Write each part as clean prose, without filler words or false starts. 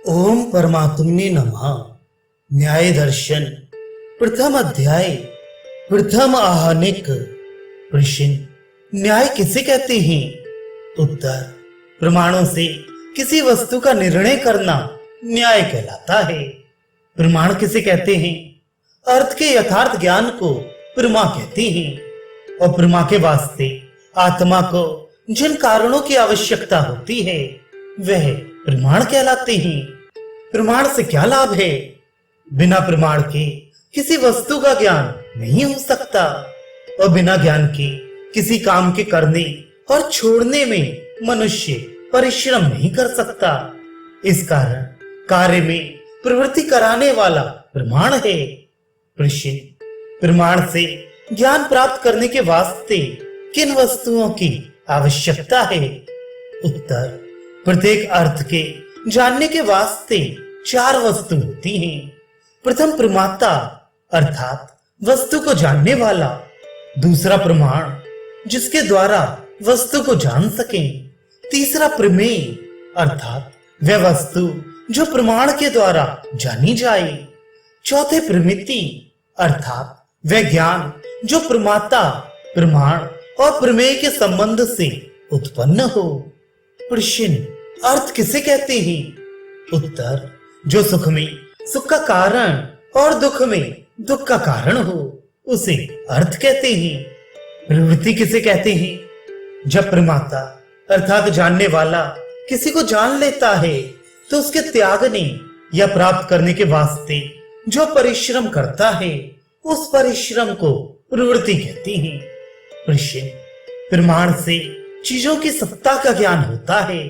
ओम परमात्मने नमः। न्याय दर्शन प्रथम अध्याय प्रथम आहनिक। प्रश्न, न्याय किसे कहते हैं? उत्तर, प्रमाणों से किसी वस्तु का निर्णय करना न्याय कहलाता है। प्रमाण किसे कहते हैं? अर्थ के यथार्थ ज्ञान को प्रमा कहते हैं और प्रमा के वास्ते आत्मा को जिन कारणों की आवश्यकता होती है वह प्रमाण कहलाते हैं। प्रमाण से क्या लाभ है? बिना प्रमाण के किसी वस्तु का ज्ञान नहीं हो सकता और बिना ज्ञान के किसी काम के करने और छोड़ने में मनुष्य परिश्रम नहीं कर सकता। इस कारण कार्य में प्रवृत्ति कराने वाला प्रमाण है। प्रश्न, प्रमाण से ज्ञान प्राप्त करने के वास्ते किन वस्तुओं की आवश्यकता है? उत्तर, प्रत्येक अर्थ के जानने के वास्ते चार वस्तु होती हैं। प्रथम प्रमाता अर्थात वस्तु को जानने वाला, दूसरा प्रमाण जिसके द्वारा वस्तु को जान सकें, तीसरा प्रमेय अर्थात वह वस्तु जो प्रमाण के द्वारा जानी जाए, चौथे प्रमिति अर्थात वह ज्ञान जो प्रमाता, प्रमाण और प्रमेय के संबंध से उत्पन्न हो। प्रश्न, अर्थ किसे कहते हैं? उत्तर, जो सुख में सुख का कारण और दुख में दुख का कारण हो उसे अर्थ कहते हैं। प्रवृत्ति किसे कहते हैं? जब प्रमाता अर्थात जानने वाला किसी को जान लेता है तो उसके त्यागने या प्राप्त करने के वास्ते जो परिश्रम करता है उस परिश्रम को प्रवृत्ति कहते हैं। प्रश्न, प्रमाण से चीजों की सत्ता का ज्ञान होता है,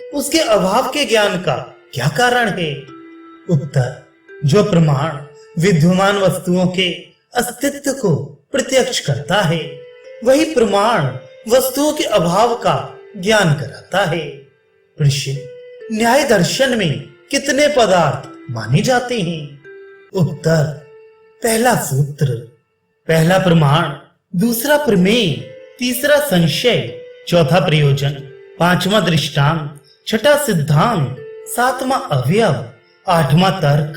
उसके अभाव के ज्ञान का क्या कारण है? उत्तर, जो प्रमाण विद्यमान वस्तुओं के अस्तित्व को प्रत्यक्ष करता है वही प्रमाण वस्तुओं के अभाव का ज्ञान कराता है। प्रश्न, न्याय दर्शन में कितने पदार्थ माने जाते हैं? उत्तर, पहला सूत्र, पहला प्रमाण, दूसरा प्रमेय, तीसरा संशय, चौथा प्रयोजन, पांचवा दृष्टांत, छठा सिद्धांत, सातवां अवयव, आठवां तर्क,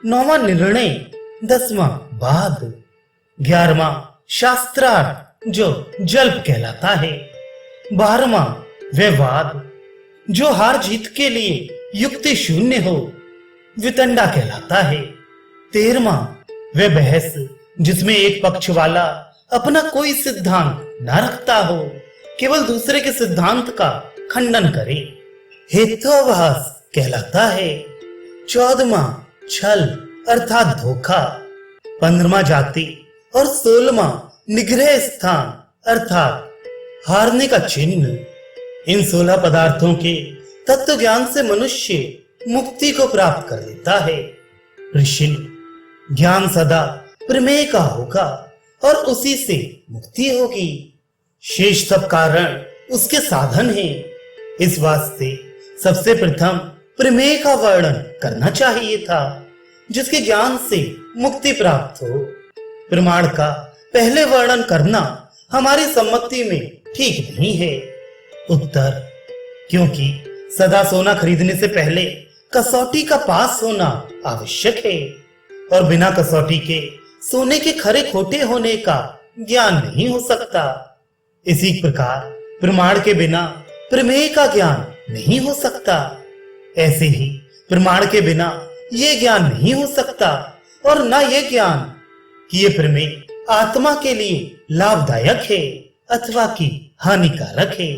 नौवां निर्णय, दसवां वाद, 11वां शास्त्रार्थ जो जल्प कहलाता है, 12वां व्यवाद जो हार जीत के लिए युक्ति शून्य हो वितंडा कहलाता है, 13वां वह बहस जिसमें एक पक्ष वाला अपना कोई सिद्धांत न रखता हो, केवल दूसरे के सिद्धांत का खंडन करे, हेतुवाद कहलाता है, 14वां छल अर्थात धोखा, 15वां जाति और 16वां निग्रह स्थान अर्थात हारने का चिन्ह। इन 16 पदार्थों के तत्व ज्ञान से मनुष्य मुक्ति को प्राप्त कर लेता है। प्रश्न, ज्ञान सदा प्रमेय का होगा और उसी से मुक्ति होगी, शेष सब कारण उसके साधन हैं। इस वास्ते सबसे प्रथम प्रमेय का वर्णन करना चाहिए था जिसके ज्ञान से मुक्ति प्राप्त हो। प्रमाण का पहले वर्णन करना हमारी सम्मति में ठीक नहीं है। उत्तर, क्योंकि सदा सोना खरीदने से पहले कसौटी का पास होना आवश्यक है और बिना कसौटी के सोने के खरे खोटे होने का ज्ञान नहीं हो सकता। इसी प्रकार प्रमाण के बिना प्रमेय का ज्ञान नहीं हो सकता। ऐसे ही प्रमाण के बिना ये ज्ञान नहीं हो सकता और न ये ज्ञान कि ये प्रमेय आत्मा के लिए लाभदायक है अथवा कि हानिकारक है।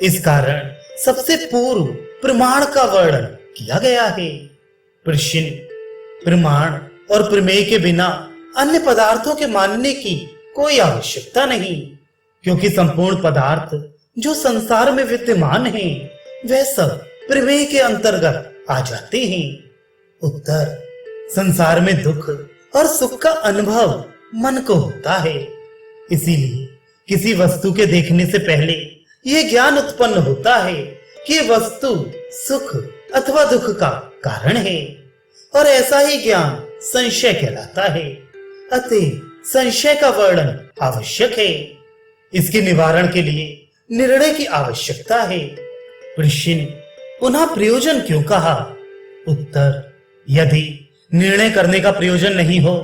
इस कारण सबसे पूर्व प्रमाण का वर्णन किया गया है। प्रश्न, प्रमाण और प्रमेय के बिना अन्य पदार्थों के मानने की कोई आवश्यकता नहीं, क्योंकि संपूर्ण पदार्थ जो संसार में विद्यमान हैं वह सब प्रमेय के अंतर्गत आ जाते हैं। उत्तर, संसार में दुख और सुख का अनुभव मन को होता है, इसीलिए किसी वस्तु के देखने से पहले यह ज्ञान उत्पन्न होता है कि वस्तु सुख अथवा दुख का कारण है और ऐसा ही ज्ञान संशय कहलाता है। अतः संशय का वर्णन आवश्यक है। इसके निवारण के लिए निर्णय की आवश्यकता है। प्रश्न, पुनः प्रयोजन क्यों कहा? उत्तर: यदि निर्णय करने का प्रयोजन नहीं हो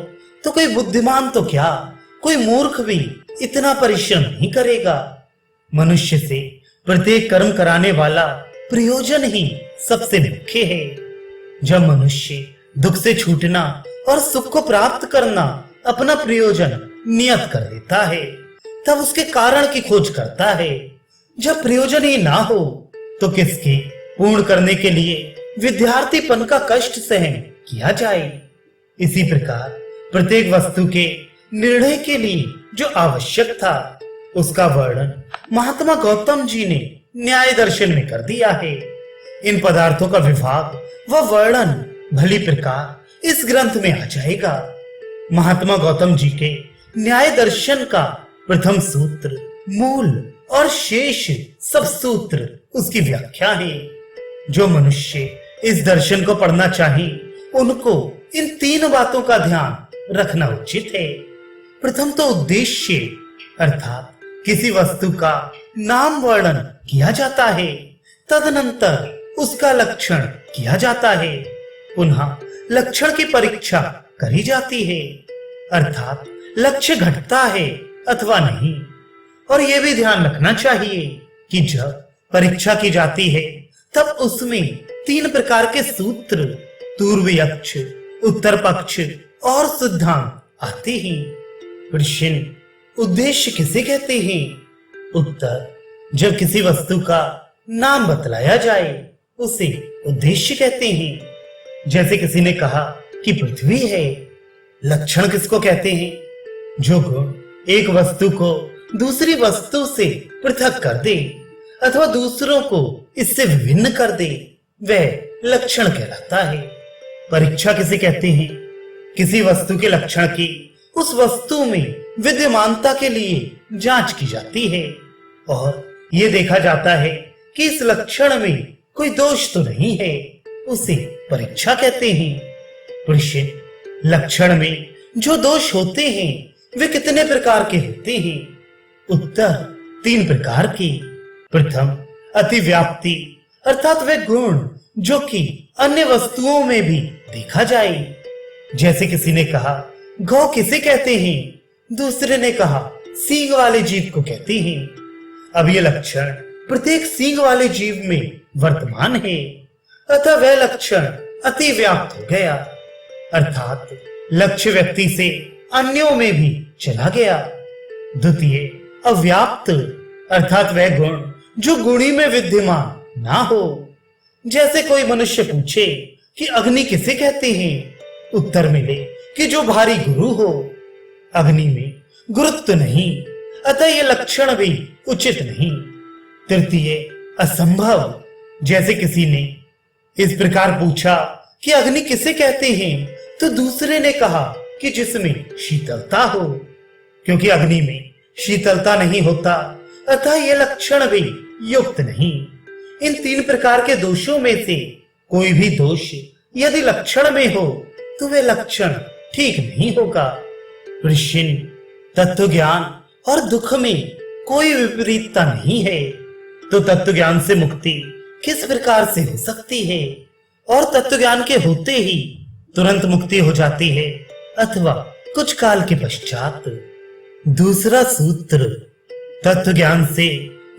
तो कोई बुद्धिमान तो क्या, कोई मूर्ख भी इतना परिश्रम नहीं करेगा। मनुष्य से प्रत्येक कर्म कराने वाला प्रयोजन ही सबसे मुख्य है। जब मनुष्य दुख से छूटना और सुख को प्राप्त करना अपना प्रयोजन नियत कर देता है, तब उसके कारण की खोज करता है। जब प्रयोजन ही ना हो तो किसके पूर्ण करने के लिए विद्यार्थीपन का कष्ट सहन किया जाए। इसी प्रकार प्रत्येक वस्तु के निर्णय के लिए जो आवश्यक था उसका वर्णन महात्मा गौतम जी ने न्याय दर्शन में कर दिया है। इन पदार्थों का विभाग व वर्णन भली प्रकार इस ग्रंथ में आ जाएगा। महात्मा गौतम जी के न्याय दर्शन का प्रथम सूत्र, मूल और शेष सब सूत्र उसकी व्याख्या है। जो मनुष्य इस दर्शन को पढ़ना चाहे उनको इन तीन बातों का ध्यान रखना उचित है। प्रथम तो उद्देश्य, अर्थात किसी वस्तु का नाम वर्णन किया जाता है, तदनंतर उसका लक्षण किया जाता है, पुनः लक्षण की परीक्षा करी जाती है, अर्थात लक्ष्य घटता है अथवा नहीं। और यह भी ध्यान रखना चाहिए कि जब परीक्षा की जाती है तब उसमें तीन प्रकार के सूत्र, पूर्व यक्ष, उत्तर पक्ष और सिद्धांत आते हैं। प्रश्न: उद्देश्य किसे कहते हैं? उत्तर: जब किसी वस्तु का नाम बतलाया जाए उसे उद्देश्य कहते हैं। जैसे किसी ने कहा कि पृथ्वी है। लक्षण किसको कहते हैं? जो गुण एक वस्तु को दूसरी वस्तु से पृथक कर दे अथवा दूसरों को इससे विभिन्न कर दे, वह लक्षण कहलाता है। परीक्षा किसे कहते हैं? किसी वस्तु के लक्षण की उस वस्तु में विद्यमानता के लिए जांच की जाती है और यह देखा जाता है कि इस लक्षण में कोई दोष तो नहीं है, उसे परीक्षा कहते हैं। प्रश्न: लक्षण में जो दोष होते हैं वे कितने प्रकार के होते हैं? उत्तर: तीन प्रकार के। प्रथम, अतिव्याप्ति, अर्थात वे गुण जो कि अन्य वस्तुओं में भी देखा जाए। जैसे किसी ने कहा गौ किसे कहते हैं, दूसरे ने कहा सींग वाले जीव को कहते हैं। अब ये लक्षण प्रत्येक सींग वाले जीव में वर्तमान है, अतः वह लक्षण अतिव्याप्त हो गया, अर्थात लक्ष्य व्यक्ति से अन्यों में भी चला गया। द्वितीय, अव्याप्त, अर्थात वह गुण जो गुणी में विद्यमान ना हो। जैसे कोई मनुष्य पूछे कि अग्नि किसे कहते हैं, उत्तर मिले कि जो भारी गुरु हो। अग्नि में गुरुत्व नहीं, अतः यह लक्षण भी उचित नहीं। तृतीय, असंभव, जैसे किसी ने इस प्रकार पूछा कि अग्नि किसे कहते हैं, तो दूसरे ने कहा कि जिसमें शीतलता हो। क्योंकि अग्नि में शीतलता नहीं होता, अतः यह लक्षण भी युक्त नहीं। इन तीन प्रकार के दोषों में से कोई भी दोष यदि लक्षण में हो तो वह लक्षण ठीक नहीं होगा। प्रश्न: तत्व ज्ञान और दुख में कोई विपरीतता नहीं है, तो तत्व ज्ञान से मुक्ति किस प्रकार से हो सकती है? और तत्व ज्ञान के होते ही तुरंत मुक्ति हो जाती है अथवा कुछ काल के पश्चात? दूसरा सूत्र, तत्व ज्ञान से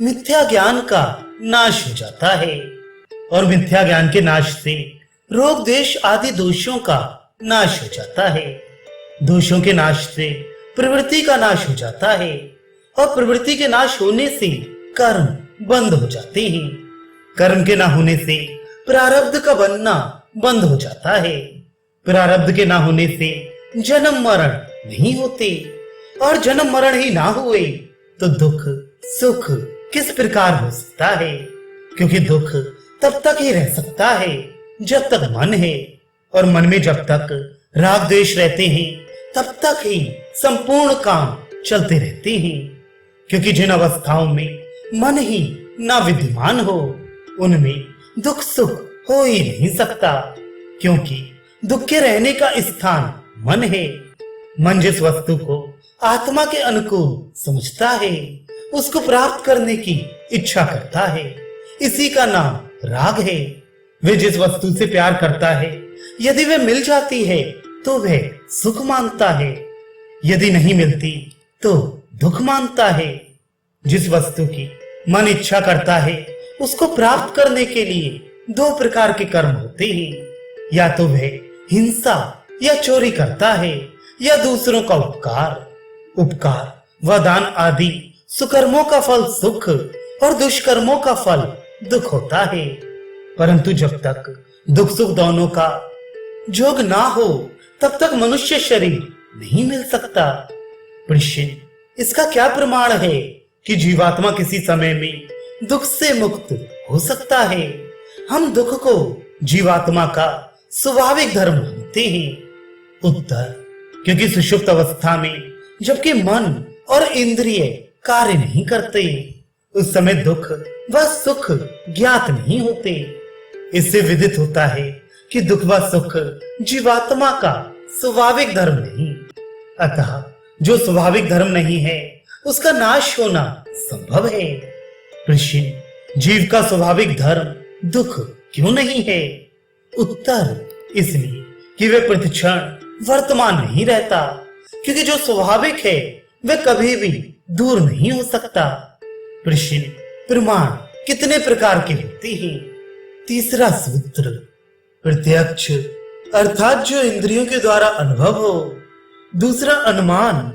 मिथ्या ज्ञान का नाश हो जाता है और मिथ्या ज्ञान के नाश से रोग द्वेष आदि दोषों का नाश हो जाता है। दोषों के नाश से प्रवृत्ति का नाश हो जाता है और प्रवृत्ति के नाश होने से कर्म बंद हो जाते हैं। कर्म के ना होने से प्रारब्ध का बनना बंद हो जाता है। प्रारब्ध के ना होने से जन्म मरण नहीं होते और जन्म मरण ही ना हुए तो दुख सुख किस प्रकार हो सकता है? क्योंकि दुख तब तक ही रह सकता है जब तक मन है, और मन में जब तक राग द्वेष रहते हैं तब तक ही संपूर्ण काम चलते रहते हैं। क्योंकि जिन अवस्थाओं में मन ही ना विद्यमान हो उनमें दुख सुख हो ही नहीं सकता, क्योंकि दुख के रहने का स्थान मन है। मन जिस वस्तु को आत्मा के अनुकूल समझता है उसको प्राप्त करने की इच्छा करता है, इसी का नाम राग है। वे जिस वस्तु से प्यार करता है, यदि वे मिल जाती है तो वह सुख मानता है, यदि नहीं मिलती तो दुख मानता है। जिस वस्तु की मन इच्छा करता है, उसको प्राप्त करने के लिए दो प्रकार के कर्म होते हैं। या तो वह हिंसा या चोरी करता है, या दूसरों का उपकार व दान आदि सुकर्मों का फल सुख और दुष्कर्मों का फल दुख होता है। परंतु जब तक दुख सुख दोनों का जोग ना हो, तब तक मनुष्य शरीर नहीं मिल सकता। प्रश्न, इसका क्या प्रमाण है कि जीवात्मा किसी समय में दुख से मुक्त हो सकता है? हम दुख को जीवात्मा का स्वाभाविक धर्म मानते हैं। उत्तर, क्योंकि सुषुप्त अवस्था में जबकि मन और इंद्रिय कार्य नहीं करते, उस समय दुख व सुख ज्ञात नहीं होते। इससे विदित होता है कि दुख व सुख जीवात्मा का स्वाभाविक धर्म नहीं। अतः जो स्वाभाविक धर्म नहीं है, उसका नाश होना संभव है। प्रश्न, जीव का स्वाभाविक धर्म दुख क्यों नहीं है? उत्तर, इसलिए कि वे प्रतिक्षण वर्तमान नहीं रहता, क्योंकि जो स्वाभाविक है वह कभी भी दूर नहीं हो सकता। प्रश्न, प्रमाण कितने प्रकार के होते हैं? तीसरा सूत्र, प्रत्यक्ष अर्थात जो इंद्रियों के द्वारा अनुभव हो। दूसरा अनुमान,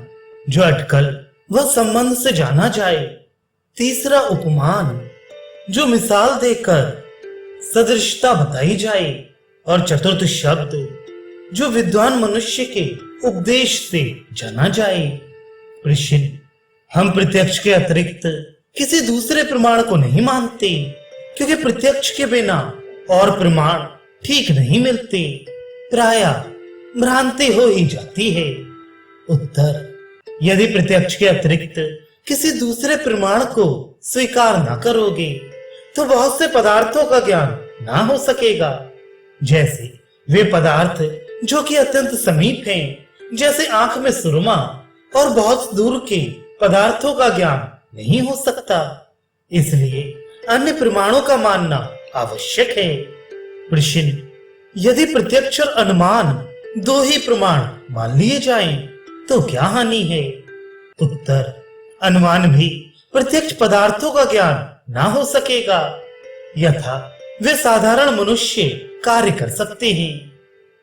जो अटकल व संबंध से जाना जाए। तीसरा उपमान, जो मिसाल देकर सदृशता बताई जाए। और चतुर्थ शब्द, जो विद्वान मनुष्य के उपदेश से जाना जाए। प्रश्न, हम प्रत्यक्ष के अतिरिक्त किसी दूसरे प्रमाण को नहीं मानते, क्योंकि प्रत्यक्ष के बिना और प्रमाण ठीक नहीं मिलते, प्रायः भ्रांति हो ही जाती है। उत्तर, यदि प्रत्यक्ष के अतिरिक्त किसी दूसरे प्रमाण को स्वीकार न करोगे, तो बहुत से पदार्थों का ज्ञान ना हो सकेगा। जैसे वे पदार्थ जो कि अत्यंत समीप हैं, जैसे आंख में सुरमा, और बहुत दूर के पदार्थों का ज्ञान नहीं हो सकता। इसलिए अन्य प्रमाणों का मानना आवश्यक है। प्रश्न, यदि प्रत्यक्ष और अनुमान दो ही प्रमाण मान लिए जाएं, तो क्या हानि है? उत्तर, अनुमान भी प्रत्यक्ष पदार्थों का ज्ञान ना हो सकेगा, यथा वे साधारण मनुष्य कार्य कर सकते हैं।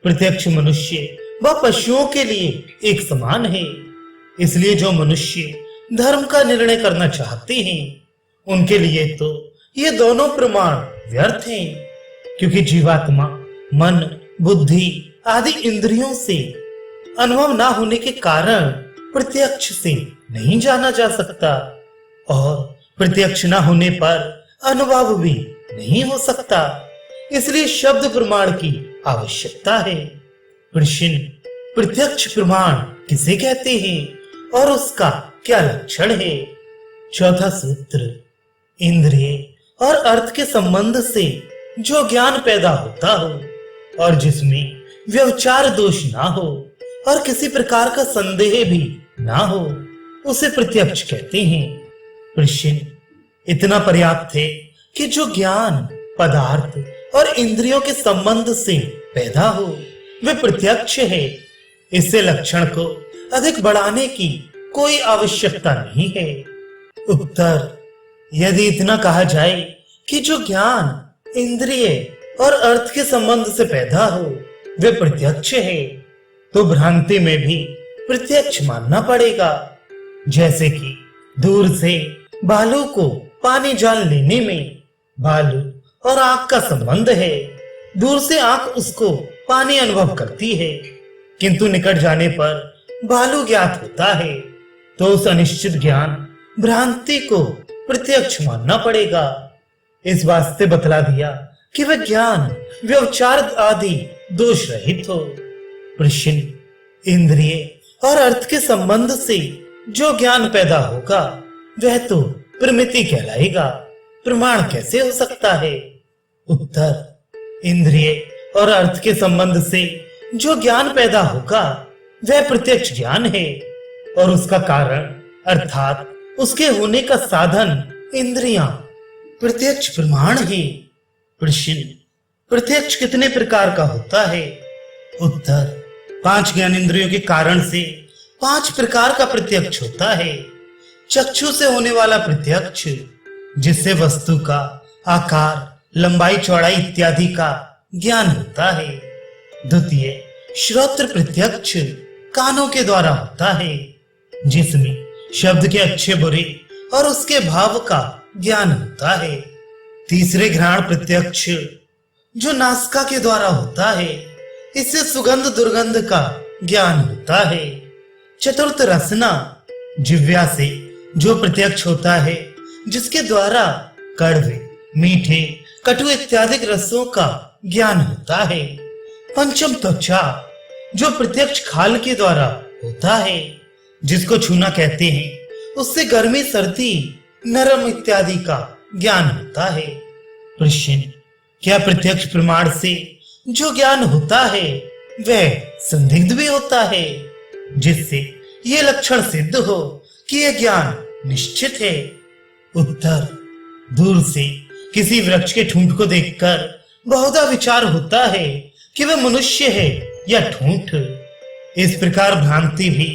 प्रत्यक्ष मनुष्य व पशुओं के लिए एक समान है। इसलिए जो मनुष्य धर्म का निर्णय करना चाहते हैं, उनके लिए तो ये दोनों प्रमाण व्यर्थ हैं, क्योंकि जीवात्मा मन बुद्धि आदि इंद्रियों से अनुभव ना होने के कारण प्रत्यक्ष से नहीं जाना जा सकता, और प्रत्यक्ष न होने पर अनुभव भी नहीं हो सकता। इसलिए शब्द प्रमाण की आवश्यकता है। प्रश्न, प्रत्यक्ष प्रमाण किसे कहते हैं और उसका क्या लक्षण है? चौथा सूत्र, इंद्रिय और अर्थ के संबंध से जो ज्ञान पैदा होता हो और जिसमें व्यवचार दोष ना हो और किसी प्रकार का संदेह भी ना हो, उसे प्रत्यक्ष कहते हैं। प्रश्न, इतना पर्याप्त है कि जो ज्ञान पदार्थ और इंद्रियों के संबंध से पैदा हो वे प्रत्यक्ष है। इससे लक्षण को अधिक बढ़ाने की कोई आवश्यकता नहीं है। उत्तर, यदि इतना कहा जाए कि जो ज्ञान इंद्रिय और अर्थ के संबंध से पैदा हो वे प्रत्यक्ष है, तो भ्रांति में भी प्रत्यक्ष मानना पड़ेगा। जैसे कि दूर से भालू को पानी जान लेने में भालू और आंख का संबंध है। दूर से आंख उसको पानी अनुभव करती है, किंतु निकट जाने पर भालू ज्ञात होता है। तो उस अनिश्चित ज्ञान भ्रांति को प्रत्यक्ष मानना पड़ेगा। इस वास्ते बतला दिया कि वह ज्ञान व्यवचार आदि दोष रहित हो। प्रश्न, इंद्रिय और अर्थ के संबंध से जो ज्ञान पैदा होगा वह तो प्रमिति कहलाएगा, प्रमाण कैसे हो सकता है? उत्तर, इंद्रिय और अर्थ के संबंध से जो ज्ञान पैदा होगा वह प्रत्यक्ष ज्ञान है, और उसका कारण अर्थात उसके होने का साधन इंद्रियां प्रत्यक्ष प्रमाण है। प्रश्न, प्रत्यक्ष कितने प्रकार का होता है? उत्तर, 5 ज्ञानेंद्रियों के कारण से 5 प्रकार का प्रत्यक्ष होता है। चक्षु से होने वाला प्रत्यक्ष, जिससे वस्तु का आकार, लंबाई, चौड़ाई इत्यादि का ज्ञान होता है। द्वितीय, श्रोत्र प्रत्यक्ष कानों के द्वारा होता है, जिसमें शब्द के अच्छे बुरे और उसके भाव का ज्ञान होता है। तीसरे, घ्राण प्रत्यक्ष, जो नासिका के द्वारा होता है, इससे सुगंध दुर्गंध का ज्ञान होता है। चतुर्थ, रसना, जिह्वा से जो प्रत्यक्ष होता है, जिसके द्वारा कड़वे, मीठे, कटु इत्यादि रसों का ज्ञान होता है। पंचम, त्वचा, जो प्रत्यक्ष खाल के द्वारा होता है, जिसको छूना कहते हैं, उससे गर्मी, सर्दी, नरम इत्यादि का ज्ञान होता है। प्रश्न, क्या प्रत्यक्ष प्रमाण से जो ज्ञान होता है वह संदिग्ध भी होता है, जिससे ये लक्षण सिद्ध हो कि यह ज्ञान निश्चित है? उत्तर, दूर से किसी वृक्ष के ठूंठ को देखकर बहुधा विचार होता है कि वह मनुष्य है या ठूंठ। इस प्रकार भ्रांति भी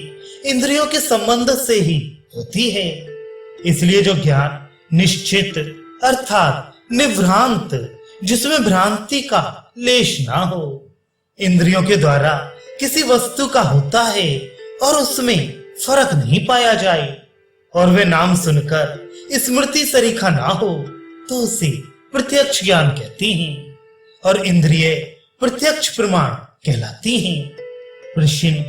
इंद्रियों के संबंध से ही होती है। इसलिए जो ज्ञान निश्चित अर्थात निभ्रांत, जिसमें भ्रांति का लेश ना हो, इंद्रियों के द्वारा किसी वस्तु का होता है और उसमें फर्क नहीं पाया जाए, और वे नाम सुनकर स्मृति सरीखा ना हो, तो उसे प्रत्यक्ष ज्ञान कहते हैं और इंद्रिय प्रत्यक्ष प्रमाण कहलाती हैं। प्रश्न,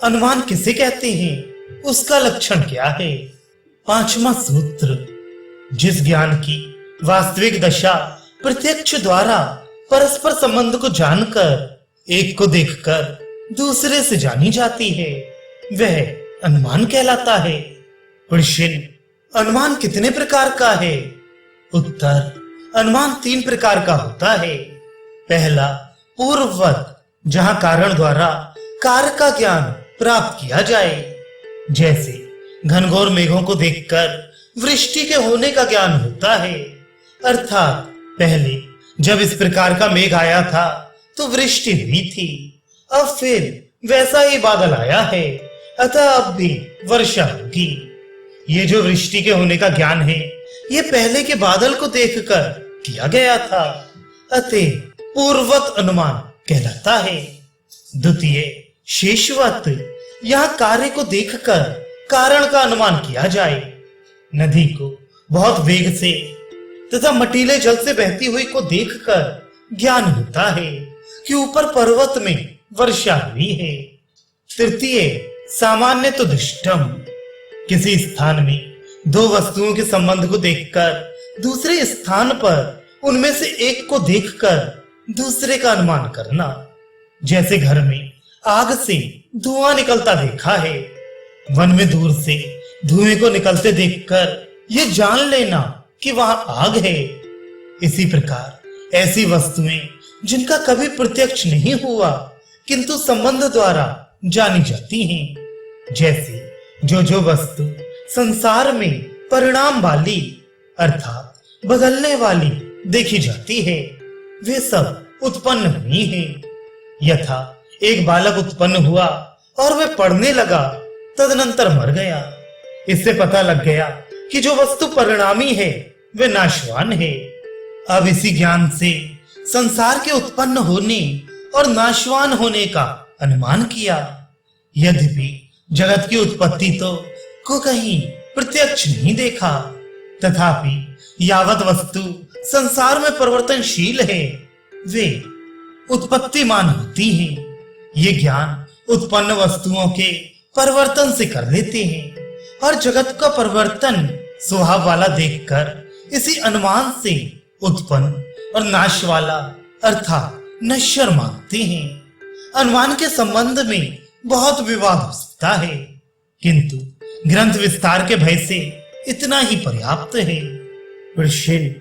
अनुमान किसे कहते हैं? उसका लक्षण क्या है? पांचवा सूत्र, जिस ज्ञान की वास्तविक दशा प्रत्यक्ष द्वारा परस्पर संबंध को जानकर, एक को देखकर दूसरे से जानी जाती है, वह अनुमान कहलाता है। प्रश्न, अनुमान कितने प्रकार का है? उत्तर, अनुमान 3 प्रकार का होता है। पहला, पूर्ववत, जहां कारण द्वारा कार्य का ज्ञान प्राप्त किया जाए, जैसे घनघोर मेघों को देखकर वृष्टि के होने का ज्ञान होता है, अर्थात पहले जब इस प्रकार का मेघ आया था तो वृष्टि हुई थी, अब फिर वैसा ही बादल आया है, अतः अब भी वर्षा होगी। ये जो वृष्टि के होने का ज्ञान है, ये पहले के बादल को देखकर किया गया था, अतः पूर्ववत अनुमान कहलाता है। द्वितीय, शेषवत, यहाँ कार्य को देखकर कारण का अनुमान किया जाए। नदी को बहुत वेग से तथा मटीले जल से बहती हुई को देखकर ज्ञान होता है कि ऊपर पर्वत में वर्षा हुई है। तृतीय, सामान्य तो दृष्टम, किसी स्थान में 2 वस्तुओं के संबंध को देखकर दूसरे स्थान पर उनमें से एक को देखकर दूसरे का अनुमान करना, जैसे घर में आग से धुआं निकलता देखा है, वन में दूर से धुएं को निकलते देखकर ये जान लेना कि वहां आग है। इसी प्रकार ऐसी वस्तुएं जिनका कभी प्रत्यक्ष नहीं हुआ किंतु संबंध द्वारा जानी जाती हैं, जैसे जो वस्तु संसार में परिणाम वाली अर्थात बदलने वाली देखी जाती है, वे सब उत्पन्न हुई हैं। यथा एक बालक उत्पन्न हुआ और वह पढ़ने लगा, तदनंतर मर गया। इससे पता लग गया कि जो वस्तु परिणामी है वह नाशवान है। अब इसी ज्ञान से संसार के उत्पन्न होने और नाशवान होने का अनुमान किया। यद्यपि जगत की उत्पत्ति तो को कहीं प्रत्यक्ष नहीं देखा, तथापि यावत वस्तु संसार में परिवर्तनशील है, वे उत्पत्तिमान होती हैं। ये ज्ञान उत्पन्न वस्तुओं के परिवर्तन से कर लेते हैं और जगत का परिवर्तन स्वभाव वाला देखकर इसी अनुमान से उत्पन्न और नाश वाला अर्थात नश्वर मानते हैं। अनुमान के संबंध में बहुत विवाद हो सकता है, किंतु ग्रंथ विस्तार के भय से इतना ही पर्याप्त है। प्रश्न,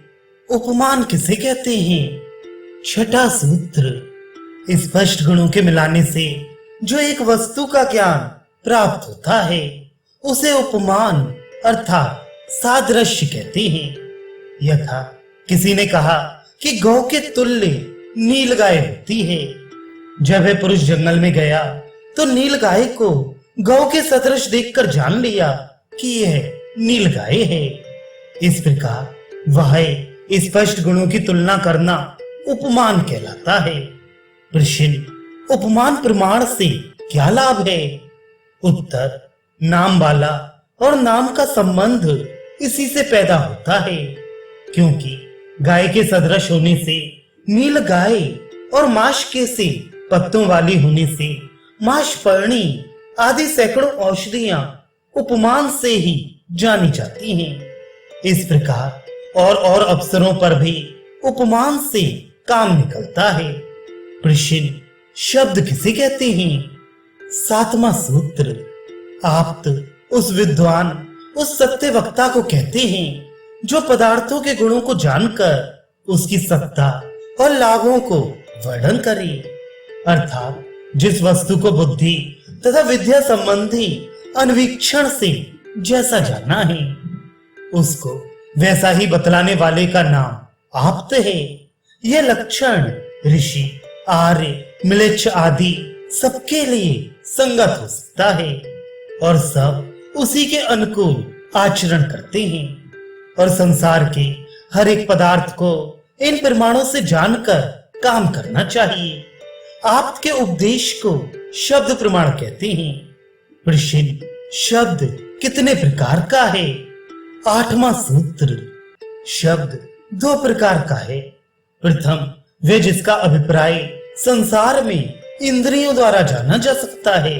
उपमान किसे कहते हैं? छठा सूत्र, स्पष्ट गुणों के मिलाने से जो एक वस्तु का ज्ञान प्राप्त होता है उसे उपमान अर्थात सादृश्य कहते हैं। यथा किसी ने कहा कि गौ के तुल्य नीलगाय होती है। जब वह पुरुष जंगल में गया तो नीलगाय को गौ के सदृश देखकर जान लिया कि यह नीलगाय है। इस प्रकार वह स्पष्ट गुणों की तुलना करना उपमान कहलाता है। प्रश्न, उपमान प्रमाण से क्या लाभ है? उत्तर, नाम वाला और नाम का संबंध इसी से पैदा होता है, क्योंकि गाय के सदृश होने से नील गाय और माश के से पत्तों वाली होने से माशपर्णी आदि सैकड़ों औषधियां उपमान से ही जानी जाती हैं। इस प्रकार और अवसरों पर भी उपमान से काम निकलता है। प्रश्न, शब्द किसे कहते हैं? सातवां सूत्र, आप्त उस विद्वान, उस सत्य वक्ता को कहते हैं जो पदार्थों के गुणों को जानकर उसकी सत्ता और लाभों को वर्णन करे। अर्थात जिस वस्तु को बुद्धि तथा विद्या संबंधी अन्वीक्षण से जैसा जाना है, उसको वैसा ही बतलाने वाले का नाम आप्त है। यह लक्षण ऋषि, आर्य, म्लेच्छ आदि सबके लिए संगत हो सकता है और सब उसी के अनुकूल आचरण करते हैं। और संसार के हर एक पदार्थ को इन प्रमाणों से जानकर काम करना चाहिए। आप के उपदेश को शब्द प्रमाण कहते हैं। प्रश्न, शब्द कितने प्रकार का है? आठवां सूत्र, शब्द दो प्रकार का है। प्रथम, वे जिसका अभिप्राय संसार में इंद्रियों द्वारा जाना जा सकता है।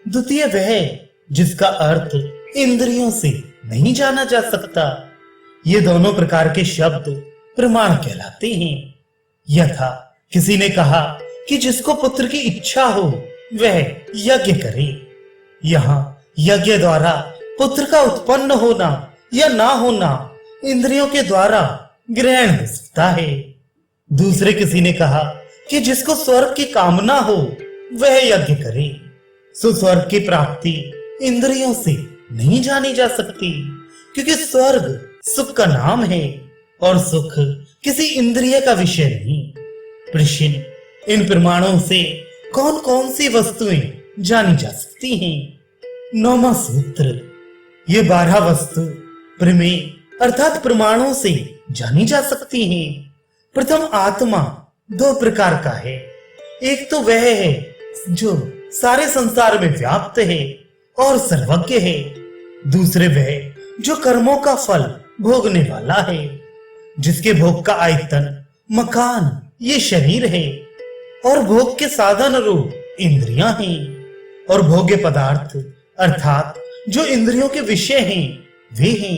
द्वितीय, वह जिसका अर्थ इंद्रियों से नहीं जाना जा सकता। ये दोनों प्रकार के शब्द प्रमाण कहलाते हैं। यथा किसी ने कहा कि जिसको पुत्र की इच्छा हो वह यज्ञ करे। यहाँ यज्ञ द्वारा पुत्र का उत्पन्न होना या ना होना इंद्रियों के द्वारा ग्रहण हो सकता है। दूसरे किसी ने कहा कि जिसको स्वर्ग की कामना हो वह यज्ञ करे। सो स्वर्ग की प्राप्ति इंद्रियों से नहीं जानी जा सकती, क्योंकि स्वर्ग सुख का नाम है और सुख किसी इंद्रिय का विषय नहीं। प्रश्न, इन प्रमाणों से कौन कौन सी वस्तुएं जानी जा सकती हैं? नौवां सूत्र, ये 12 वस्तु प्रमेय अर्थात प्रमाणों से जानी जा सकती हैं। प्रथम, आत्मा 2 प्रकार का है। एक तो वह है जो सारे संसार में व्याप्त है और सर्वज्ञ है। दूसरे, वह जो कर्मों का फल भोगने वाला है, जिसके भोग का आयतन, मकान, ये शरीर है और भोग के साधन रूप इंद्रियां हैं। और भोग्य पदार्थ अर्थात जो इंद्रियों के विषय हैं वे हैं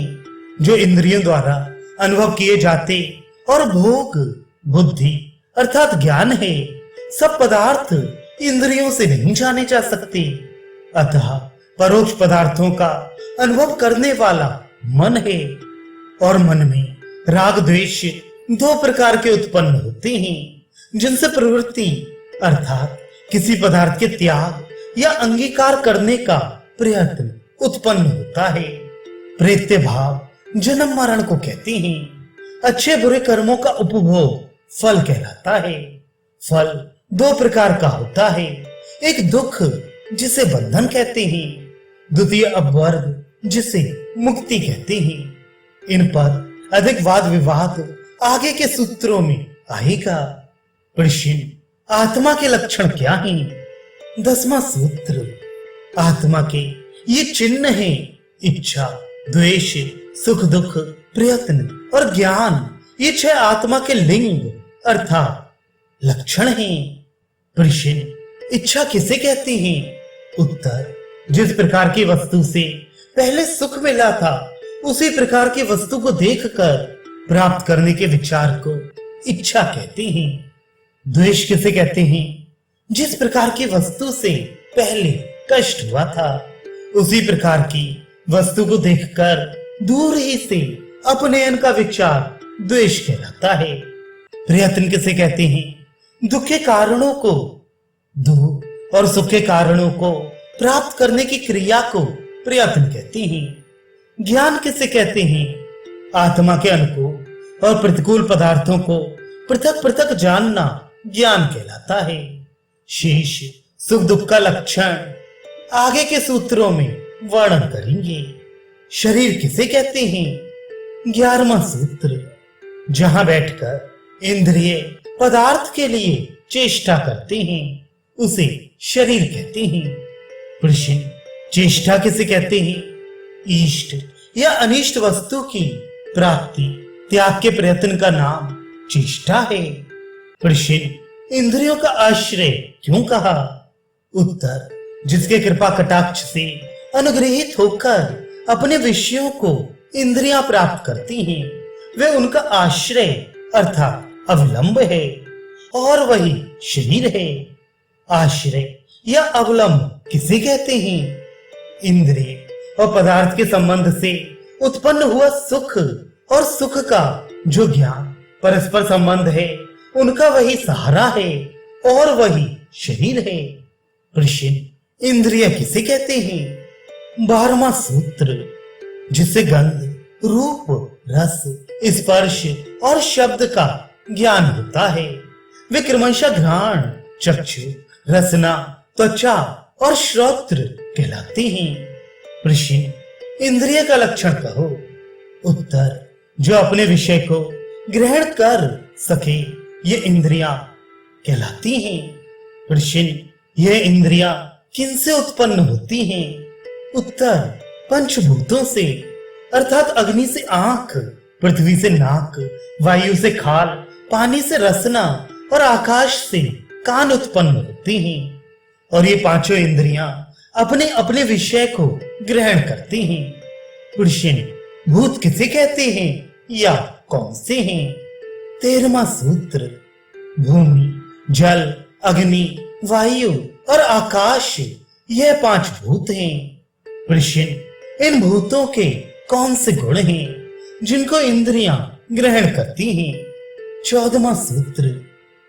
जो इंद्रियों द्वारा अनुभव किए जाते और भोग बुद्धि अर्थात ज्ञान है। सब पदार्थ इंद्रियों से नहीं जाने जा सकते। अतः परोक्ष पदार्थों का अनुभव करने वाला मन है और मन में राग द्वेष 2 प्रकार के उत्पन्न होते हैं, जिनसे प्रवृत्ति अर्थात किसी पदार्थ के त्याग या अंगीकार करने का प्रयत्न उत्पन्न होता है। प्रेत्य भाव जन्म मरण को कहते हैं। अच्छे बुरे कर्मों का उपभोग फल कहलाता है। फल 2 प्रकार का होता है। एक दुख जिसे बंधन कहते हैं, द्वितीय अपवर्ग जिसे मुक्ति कहते हैं। इन पर अधिक वाद विवाद आगे के सूत्रों में आएगा। प्रश्न, आत्मा के लक्षण क्या हैं? 10वां सूत्र, आत्मा के ये चिन्ह हैं इच्छा, द्वेष, सुख दुख, प्रयत्न और ज्ञान। ये 6 आत्मा के लिंग अर्थात लक्षण हैं। प्रश्न, इच्छा किसे कहते हैं? उत्तर, जिस प्रकार की वस्तु से पहले सुख मिला था उसी प्रकार की वस्तु को देखकर प्राप्त करने के विचार को इच्छा कहते हैं। द्वेष किसे कहते हैं? जिस प्रकार की वस्तु से पहले कष्ट हुआ था उसी प्रकार की वस्तु को देखकर दूर ही से अपनयन का विचार द्वेष कहलाता है। प्रयत्न किसे कहते हैं? दुख के कारणों को दुख और सुख के कारणों को प्राप्त करने की क्रिया को प्रयत्न कहते हैं। ज्ञान किसे कहते हैं? आत्मा के अनुकूल और प्रतिकूल पदार्थों को पृथक पृथक जानना ज्ञान कहलाता है। शेष सुख दुख का लक्षण आगे के सूत्रों में वर्णन करेंगे। शरीर किसे कहते हैं? 11वां सूत्र। जहां बैठकर इंद्रिय पदार्थ के लिए चेष्टा करते हैं उसे शरीर कहते हैं। प्रश्न, चेष्टा किसे कहते हैं? इष्ट या अनिष्ट वस्तु की प्राप्ति त्याग के प्रयत्न का नाम चेष्टा है। प्रश्न, इंद्रियों का आश्रय क्यों कहा? उत्तर, जिसके कृपा कटाक्ष से अनुग्रहित होकर अपने विषयों को इंद्रियां प्राप्त करती हैं, वे उनका आश्रय अर्थात अवलंब है और वही शरीर है। आश्रय या अवलंब किसे कहते हैं? इंद्रिय और पदार्थ के संबंध से उत्पन्न हुआ सुख और सुख का जो ज्ञान परस्पर संबंध है उनका वही सहारा है और वही शरीर है। प्रश्न, इंद्रिय किसे कहते हैं? 12वां सूत्र। जिससे गंध, रूप, रस, स्पर्श और शब्द का ज्ञान होता है वे क्रमशः घ्राण, चक्षु, रसना, त्वचा और श्रोत्र कहलाते हैं। प्रश्न, इंद्रिय का लक्षण कहो। उत्तर, जो अपने विषय को ग्रहण कर सके ये इंद्रियां कहलाती हैं। प्रश्न, यह इंद्रियां किनसे उत्पन्न होती हैं? उत्तर, पंचभूतों से अर्थात अग्नि से आंख, पृथ्वी से नाक, वायु से खाल, पानी से रसना और आकाश से कान उत्पन्न होते हैं। और ये पांचों इंद्रियां अपने अपने विषय को ग्रहण करती हैं। प्रश्न, भूत किसे कहते हैं या कौन से हैं? 13वां सूत्र। भूमि, जल, अग्नि, वायु और आकाश यह 5 भूत हैं। प्रश्न, इन भूतों के कौन से गुण हैं जिनको इंद्रियां ग्रहण करती हैं? 14वां सूत्र।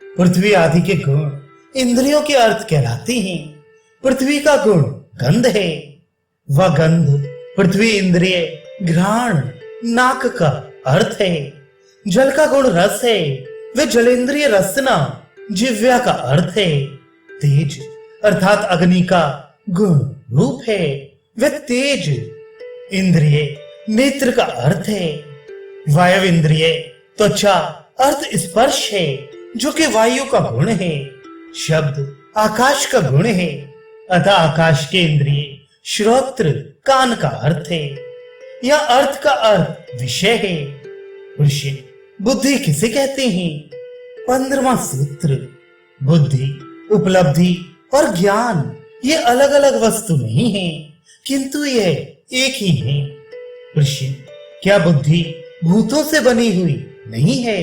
पृथ्वी आदि के गुण इंद्रियों के अर्थ कहलाते हैं। पृथ्वी का गुण गंध है। वह गंध पृथ्वी इंद्रिय घ्राण, नाक का अर्थ है। जल का गुण रस है। वे जलेंद्रिय रसना, जिह्वा का अर्थ है। तेज अर्थात अग्नि का गुण रूप है। वे तेज इंद्रिय नेत्र का अर्थ है। वायु इंद्रिय त्वचा अर्थ स्पर्श है जो कि वायु का गुण है। शब्द आकाश का गुण है अतः आकाश के इंद्रिय श्रोत्र कान का अर्थ है। यह अर्थ का अर्थ विषय है। ऋषि, बुद्धि किसे कहते हैं? 15वां सूत्र। बुद्धि, उपलब्धि और ज्ञान ये अलग अलग वस्तु नहीं है किंतु यह एक ही है। ऋषि, क्या बुद्धि भूतों से बनी हुई नहीं है?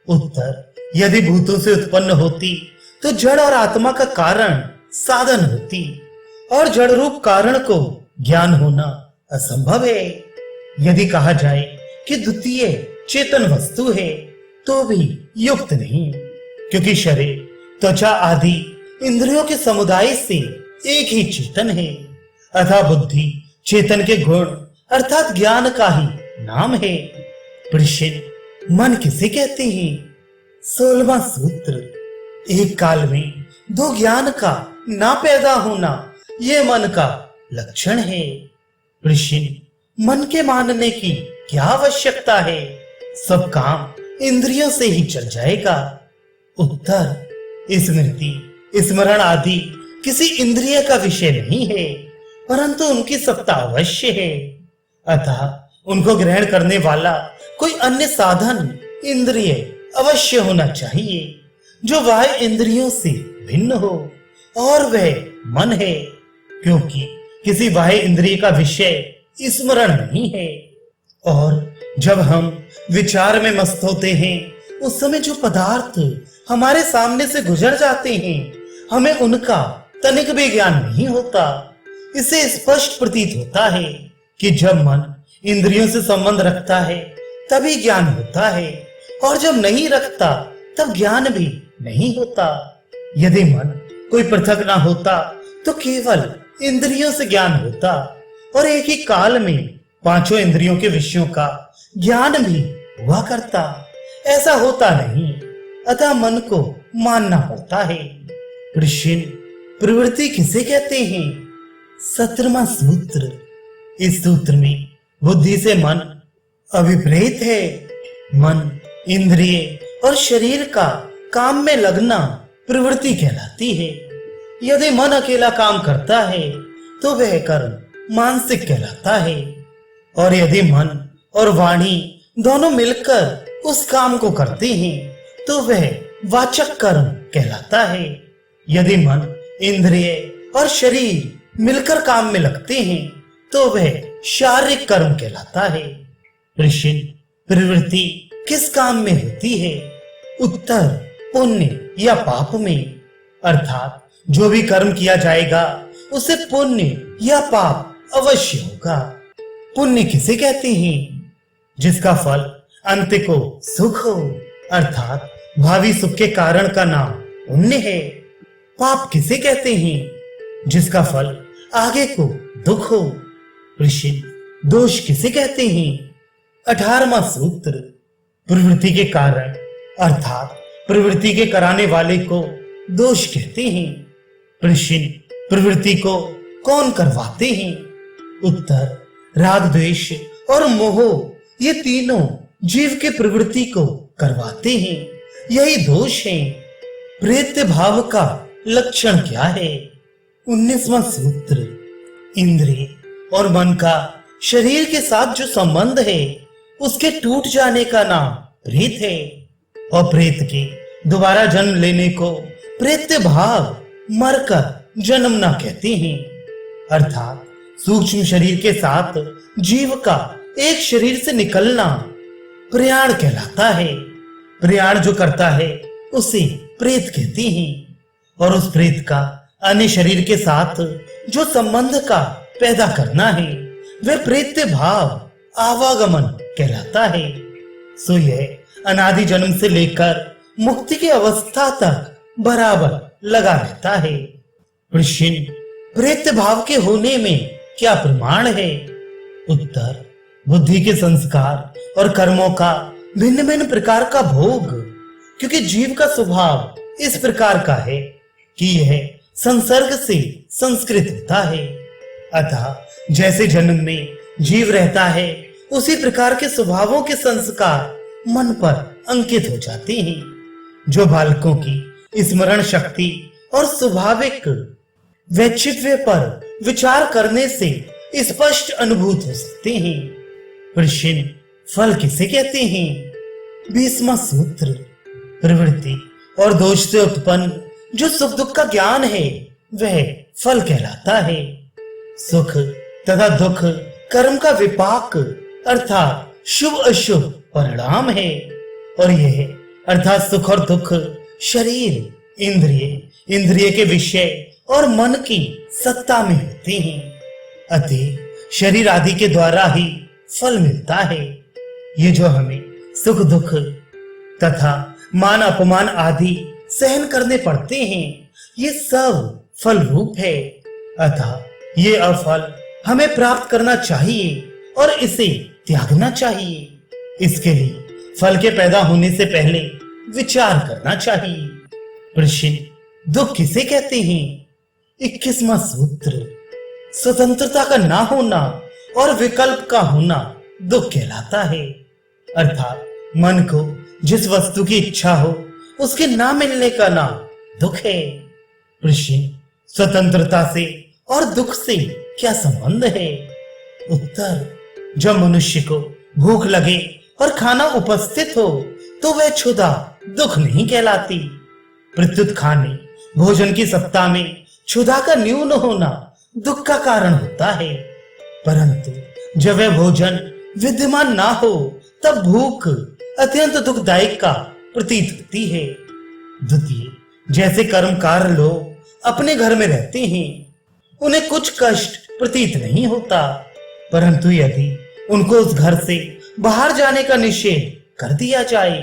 उत्तर, यदि भूतों से उत्पन्न होती तो जड़ और आत्मा का कारण साधन होती और जड़ रूप कारण को ज्ञान होना असंभव है। यदि कहा जाए कि द्वितीय चेतन वस्तु है तो भी युक्त नहीं, क्योंकि शरीर, त्वचा आदि इंद्रियों के समुदाय से एक ही चेतन है। अतः बुद्धि चेतन के गुण अर्थात ज्ञान का ही नाम है। प्रश्न, मन किसे कहते हैं? 16वां सूत्र। एक काल में दो ज्ञान का ना पैदा होना यह मन का लक्षण है। प्रश्न, मन के मानने की क्या आवश्यकता है? सब काम इंद्रियों से ही चल जाएगा। उत्तर, स्मृति, स्मरण आदि किसी इंद्रिय का विषय नहीं है परंतु उनकी सत्ता अवश्य है। अतः उनको ग्रहण करने वाला कोई अन्य साधन इंद्रिय अवश्य होना चाहिए जो बाह्य इंद्रियों से भिन्न हो और वह मन है, क्योंकि किसी बाह्य इंद्रिय का विषय स्मरण नहीं है। और जब हम विचार में मस्त होते हैं उस समय जो पदार्थ हमारे सामने से गुजर जाते हैं हमें उनका तनिक भी ज्ञान नहीं होता। इसे स्पष्ट प्रतीत होता है कि जब मन इंद्रियों से संबंध रखता है तभी ज्ञान होता है और जब नहीं रखता तब ज्ञान भी नहीं होता। यदि मन कोई पृथक ना होता तो केवल इंद्रियों से ज्ञान होता और एक ही काल में पांचों इंद्रियों के विषयों का ज्ञान भी हुआ करता। ऐसा होता नहीं, अतः मन को मानना पड़ता है। प्रश्न, प्रवृत्ति किसे कहते हैं? 17वां सूत्र। इस सूत्र में बुद्धि से मन अभिप्रेत है। मन, इंद्रिय और शरीर का काम में लगना प्रवृत्ति कहलाती है। यदि मन अकेला काम करता है तो वह कर्म मानसिक कहलाता है, और यदि मन और वाणी दोनों मिलकर उस काम को करते हैं तो वह वाचक कर्म कहलाता है। यदि मन, इंद्रिय और शरीर मिलकर काम में लगते हैं तो वह शारीरिक कर्म कहलाता है। प्रश्न, प्रवृत्ति किस काम में होती है? उत्तर, पुण्य या पाप में। अर्थात जो भी कर्म किया जाएगा उसे पुण्य या पाप अवश्य होगा। पुण्य किसे कहते हैं? जिसका फल अंत को सुख हो, अर्थात भावी सुख के कारण का नाम पुण्य है। पाप किसे कहते हैं? जिसका फल आगे को दुख हो। प्रश्न, दोष किसे कहते हैं? 18वां सूत्र। प्रवृत्ति के कारण अर्थात प्रवृत्ति के कराने वाले को दोष कहते हैं। प्रश्न, प्रवृत्ति को कौन करवाते हैं? उत्तर, राग, द्वेष और मोह ये तीनों जीव के प्रवृत्ति को करवाते हैं। यही दोष है। प्रेत्य भाव का लक्षण क्या है? 19वां सूत्र। इंद्रिय और मन का शरीर के साथ जो संबंध है उसके टूट जाने का नाम प्रेत है, और प्रेत के दोबारा जन्म लेने को प्रेत्य भाव, मरकर जन्मना कहते हैं। अर्थात सूक्ष्म शरीर के साथ जीव का एक शरीर से निकलना प्रयाण कहलाता है। प्रयाण जो करता है उसे प्रेत कहते हैं, और उस प्रेत का अन्य शरीर के साथ जो संबंध का पैदा करना है वह प्रेत्य भाव, आवागमन कहलाता है। सो यह अनादि जन्म से लेकर मुक्ति की अवस्था तक बराबर लगा रहता है। प्रश्न, प्रेत्य भाव के होने में क्या प्रमाण है? उत्तर, बुद्धि के संस्कार और कर्मों का भिन्न भिन्न प्रकार का भोग, क्योंकि जीव का स्वभाव इस प्रकार का है कि यह संसर्ग से संस्कृत होता है। अतः जैसे जन्म में जीव रहता है उसी प्रकार के स्वभावों के संस्कार मन पर अंकित हो जाते हैं, जो बालकों की स्मरण शक्ति और स्वाभाविक वैचित्र्य पर विचार करने से स्पष्ट अनुभूत हो सकते हैं। प्रश्न, फल किसे कहते हैं? 20वां सूत्र। प्रवृत्ति और दोष से उत्पन्न जो सुख दुख का ज्ञान है वह फल कहलाता है। सुख तथा दुख कर्म का विपाक अर्थात शुभ अशुभ परिणाम है, और यह अर्थात सुख और दुख शरीर, इंद्रिय के विषय और मन की सत्ता में होते हैं। अतः शरीर आदि के द्वारा ही फल मिलता है। ये जो हमें सुख दुख तथा मान अपमान आदि सहन करने पड़ते हैं ये सब फल रूप है। अतः ये अफल हमें प्राप्त करना चाहिए और इसे त्यागना चाहिए। इसके लिए फल के पैदा होने से पहले विचार करना चाहिए। प्रश्न, दुख किसे कहते हैं? 21वां सूत्र। स्वतंत्रता का ना होना और विकल्प का होना दुख कहलाता है। अर्थात मन को जिस वस्तु की इच्छा हो उसके ना मिलने का नाम दुख है। प्रश्न, स्वतंत्रता से और दुख से क्या संबंध है? उत्तर, जब मनुष्य को भूख लगे और खाना उपस्थित हो तो वह क्षुधा दुख नहीं कहलाती। प्रत्युत खाने भोजन की सत्ता में क्षुधा का न्यून होना दुख का कारण होता है, परंतु जब वह भोजन विद्यमान ना हो तब भूख अत्यंत दुखदायक का प्रतीत होती है। द्वितीय, जैसे कर्मकार लोग अपने घर में रहते हैं उन्हें कुछ कष्ट प्रतीत नहीं होता, परंतु यदि उनको उस घर से बाहर जाने का निषेध कर दिया जाए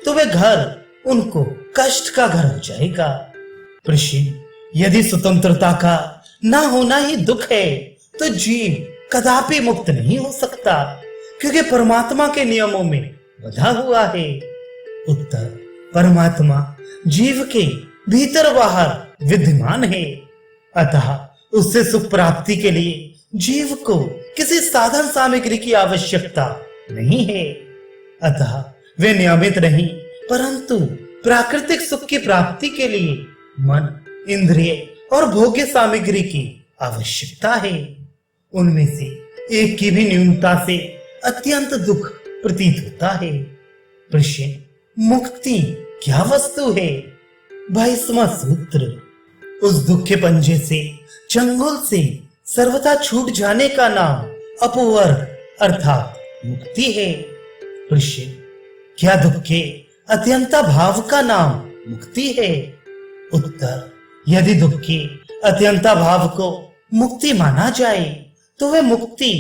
तो वह घर उनको कष्ट का घर हो जाएगा। प्रश्न, यदि स्वतंत्रता का ना होना ही दुख है तो जीव कदापि मुक्त नहीं हो सकता, क्योंकि परमात्मा के नियमों में बंधा हुआ है। उत्तर, परमात्मा जीव के भीतर बाहर विद्यमान है। अतः उससे सुख प्राप्ति के लिए जीव को किसी साधन सामग्री की आवश्यकता नहीं है। अतः वे नियमित नहीं, परंतु प्राकृतिक सुख की प्राप्ति के लिए मन, इंद्रिय और भोग्य सामग्री की आवश्यकता है। उनमें से एक की भी न्यूनता से अत्यंत दुख प्रतीत होता है। प्रश्न, मुक्ति क्या वस्तु है? 22वां सूत्र, उस दुख के पंजे से, चंगुल से सर्वथा छूट जाने का नाम अपवर्ग अर्थात मुक्ति है। प्रश्न, क्या दुख के अत्यंता भाव का नाम मुक्ति है? उत्तर, यदि दुख के अत्यंता भाव को मुक्ति माना जाए तो वह मुक्ति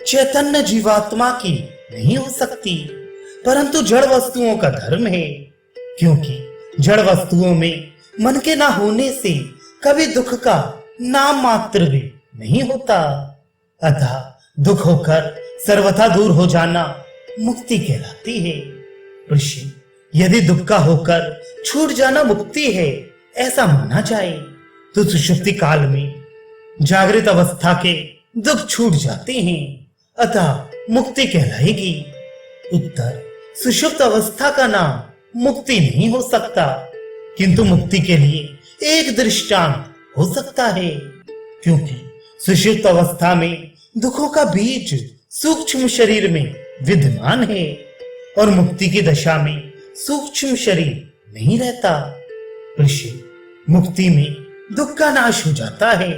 चैतन्य जीवात्मा की नहीं हो सकती, परंतु जड़ वस्तुओं का धर्म है। क्योंकि जड़ वस्तुओं में मन के ना होने से कभी दुख का नाम मात्र भी नहीं होता। अतः दुख होकर सर्वथा दूर हो जाना मुक्ति कहलाती है। प्रश्न, यदि दुख का होकर छूट जाना मुक्ति है ऐसा माना जाए तो सुषुप्ति काल में जागृत अवस्था के दुख छूट जाते हैं, अतः मुक्ति कहलाएगी। उत्तर, सुषुप्त अवस्था का नाम मुक्ति नहीं हो सकता, किंतु मुक्ति के लिए एक दृष्टांत हो सकता है। क्योंकि सुषुप्त अवस्था में दुखों का बीज सूक्ष्म शरीर में विद्यमान है और मुक्ति की दशा में सूक्ष्म शरीर नहीं रहता। प्रश्न, मुक्ति में दुख का नाश हो जाता है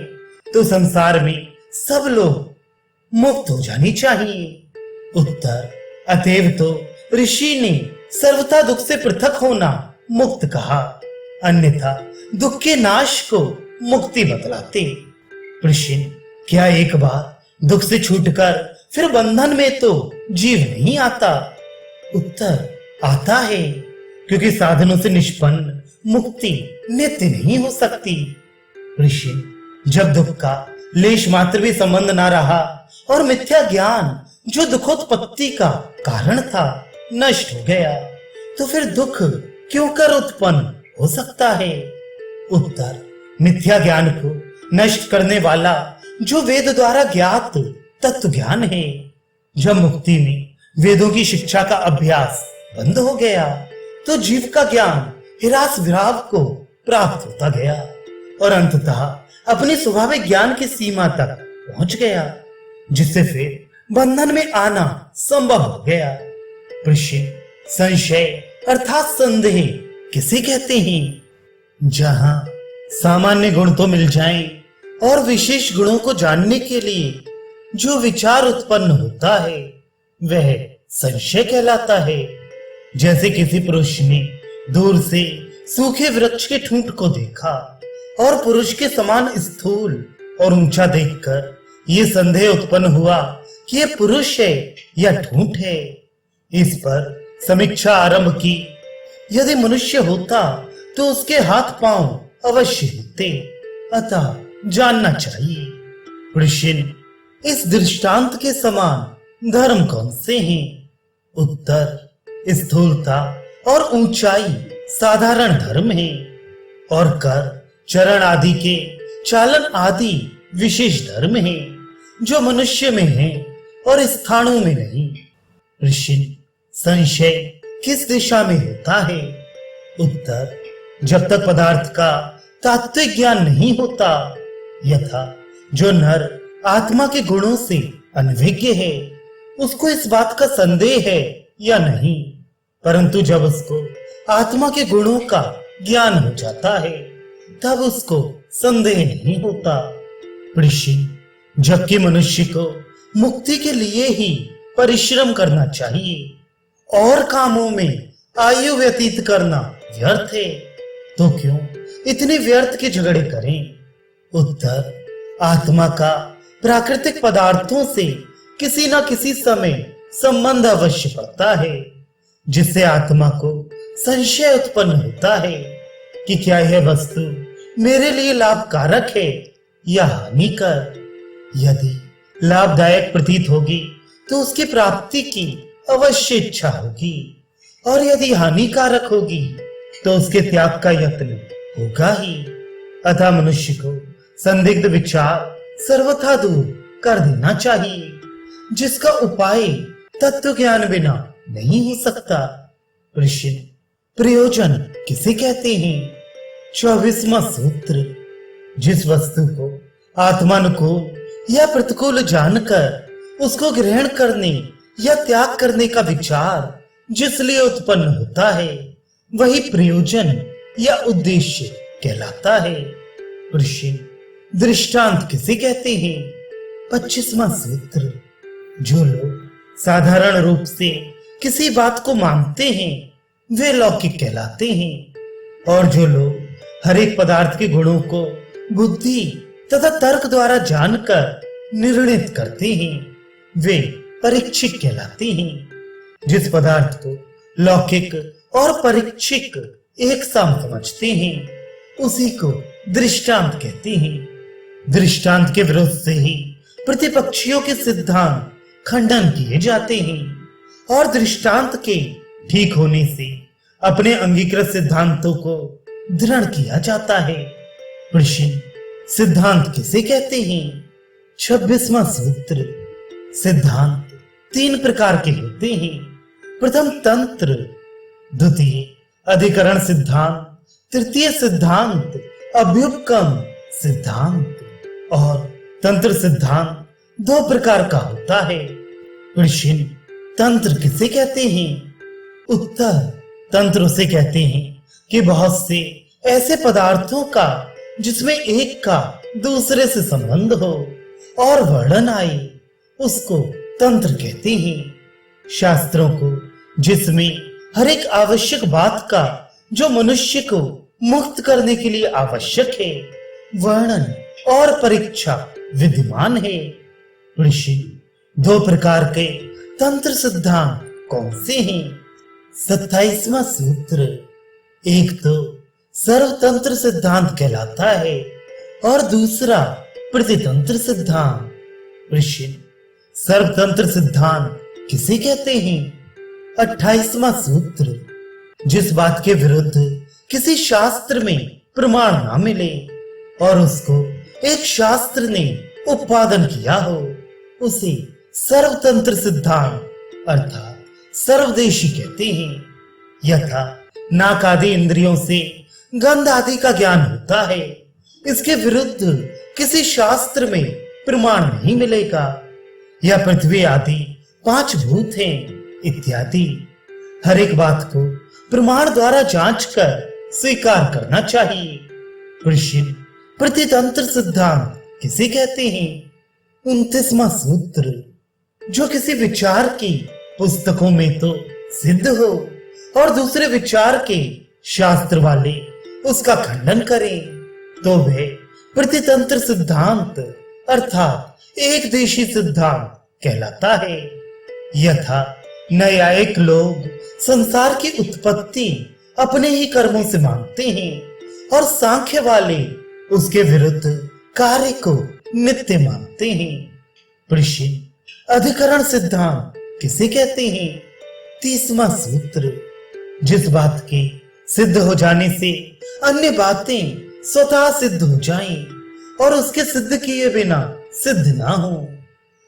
तो संसार में सब लोग मुक्त हो जानी चाहिए। उत्तर, अतएव तो ऋषि ने सर्वथा दुख से पृथक होना मुक्त कहा, अन्यथा दुख के नाश को मुक्ति बतलाते। प्रश्न, क्या एक बार दुख से छूटकर फिर बंधन में तो जीव नहीं आता? उत्तर, आता है, क्योंकि साधनों से निष्पन्न मुक्ति नित्य नहीं हो सकती। प्रश्न, जब दुख का लेश मात्र भी संबंध ना रहा और मिथ्या ज्ञान जो दुखोत्पत्ति का कारण था नष्ट हो गया, तो फिर दुख क्यों कर उत्पन्न हो सकता है? उत्तर, मिथ्या ज्ञान को नष्ट करने वाला जो वेद द्वारा ज्ञात तत्व ज्ञान है। जब मुक्ति में वेदों की शिक्षा का अभ्यास बंद हो गया तो जीव का ज्ञान हिरास विराग को प्राप्त होता गया और अंततः अपनी स्वाभाविक ज्ञान की सीमा तक पहुंच गया, जिससे फिर बंधन में आना संभव हो गया। प्रश्न, संशय अर्थात संदेह किसे कहते हैं? जहां सामान्य गुण तो मिल जाएं और विशेष गुणों को जानने के लिए जो विचार उत्पन्न होता है वह संशय कहलाता है। जैसे किसी पुरुष ने दूर से सूखे वृक्ष के ठूंठ को देखा और पुरुष के समान स्थूल और ऊंचा देखकर ये संदेह उत्पन्न हुआ कि यह पुरुष है या ठूंठ है। इस पर समीक्षा आरंभ की। यदि मनुष्य होता तो उसके हाथ पांव अवश्य होते, अतः जानना चाहिए। प्रश्न, इस दृष्टांत के समान धर्म कौन से हैं? उत्तर, स्थूलता और ऊंचाई साधारण धर्म है और कर, चरण आदि के चालन आदि विशेष धर्म है जो मनुष्य में है और स्थानों में नहीं। प्रश्न, संशय किस दिशा में होता है? उत्तर, जब तक पदार्थ का तात्विक ज्ञान नहीं होता। यथा जो नर आत्मा के गुणों से अनभिज्ञ है उसको इस बात का संदेह है या नहीं, परंतु जब उसको आत्मा के गुणों का ज्ञान हो जाता है तब उसको संदेह नहीं होता। प्रश्न, जबकि मनुष्य को मुक्ति के लिए ही परिश्रम करना चाहिए और कामों में आयु व्यतीत करना व्यर्थ है, तो क्यों इतने व्यर्थ के झगड़े करें? उत्तर, आत्मा का प्राकृतिक पदार्थों से किसी न किसी समय संबंध अवश्य पड़ता है, जिससे आत्मा को संशय उत्पन्न होता है कि क्या यह वस्तु मेरे लिए लाभकारक है या हानिकर। यदि लाभदायक प्रतीत होगी तो उसकी प्राप्ति की अवश्य इच्छा होगी और यदि हानिकारक होगी तो उसके त्याग का यत्न होगा ही। अतः मनुष्य को संदिग्ध विचार सर्वथा दूर कर देना चाहिए, जिसका उपाय तत्व ज्ञान बिना नहीं हो सकता। प्रश्न, प्रयोजन किसे कहते हैं? 24वां सूत्र, जिस वस्तु को आत्मानुकूल या प्रतिकूल जानकर उसको ग्रहण करने या त्याग करने का विचार जिसलिए उत्पन्न होता है, वही प्रयोजन या उद्देश्य कहलाता है। प्रश्न, दृष्टांत किसे कहते हैं? 25वां सूत्र, जो लोग साधारण रूप से किसी बात को मानते हैं वे लौकिक कहलाते हैं, और जो लोग हर एक पदार्थ के गुणों को बुद्धि तथा तर्क द्वारा जानकर निर्णित करते हैं वे परीक्षिक कहलाते हैं। जिस पदार्थ को लौकिक और परीक्षिक एक साथ समझते हैं उसी को दृष्टांत कहते हैं। दृष्टांत के विरोध से ही प्रतिपक्षियों के सिद्धांत खंडन किए जाते हैं और दृष्टांत के ठीक होने से अपने अंगीकृत सिद्धांतों को दृढ़ किया जाता है। प्रश्न, सिद्धांत किसे कहते हैं? 26वां सूत्र, सिद्धांत 3 प्रकार के होते हैं। प्रथम तंत्र, द्वितीय अधिकरण सिद्धांत, तृतीय सिद्धांत अभ्युपगम सिद्धांत। और तंत्र सिद्धांत 2 प्रकार का होता है। प्रश्न, तंत्र किसे कहते हैं? उत्तर, तंत्र उसे कहते हैं कि बहुत से ऐसे पदार्थों का जिसमें एक का दूसरे से संबंध हो और वर्णन आए उसको तंत्र कहते हैं। शास्त्रों को जिसमें हर एक आवश्यक बात का जो मनुष्य को मुक्त करने के लिए आवश्यक है वर्णन और परीक्षा विद्यमान है। ऋषि, 2 प्रकार के तंत्र सिद्धांत कौन से हैं? 27वां सूत्र, एक तो सर्वतंत्र सिद्धांत कहलाता है और दूसरा प्रतितंत्र सिद्धांत। ऋषि, सर्वतंत्र सिद्धांत किसे कहते हैं? 28वां सूत्र, जिस बात के विरुद्ध किसी शास्त्र में प्रमाण ना मिले और उसको एक शास्त्र ने उत्पादन किया हो उसे सर्वतंत्र सिद्धांत अर्थात सर्वदेशी कहते हैं। यथा नाक आदि इंद्रियों से गंध आदि का ज्ञान होता है, इसके विरुद्ध किसी शास्त्र में प्रमाण नहीं मिलेगा। या पृथ्वी आदि 5 भूत हैं इत्यादि। हर एक बात को प्रमाण द्वारा जांचकर स्वीकार करना चाहिए। प्रश्न, प्रतितंत्र सिद्धांत किसे कहते हैं? 29वां सूत्र, जो किसी विचार की पुस्तकों में तो सिद्ध हो और दूसरे विचार के शास्त्र वाले उसका खंडन करें तो वह प्रतितंत्र सिद्धांत अर्थात एक देशी सिद्धांत कहलाता है। यथा न्यायिक लोग संसार की उत्पत्ति अपने ही कर्मों से मानते हैं और सांख्य वाले उसके विरुद्ध कार्य को नित्य मानते हैं। प्रश्न, अधिकरण सिद्धांत किसे कहते हैं? 30वां सूत्र, जिस बात के सिद्ध हो जाने से अन्य बातें स्वतः सिद्ध हो जाएं और उसके सिद्ध किए बिना सिद्ध ना हो,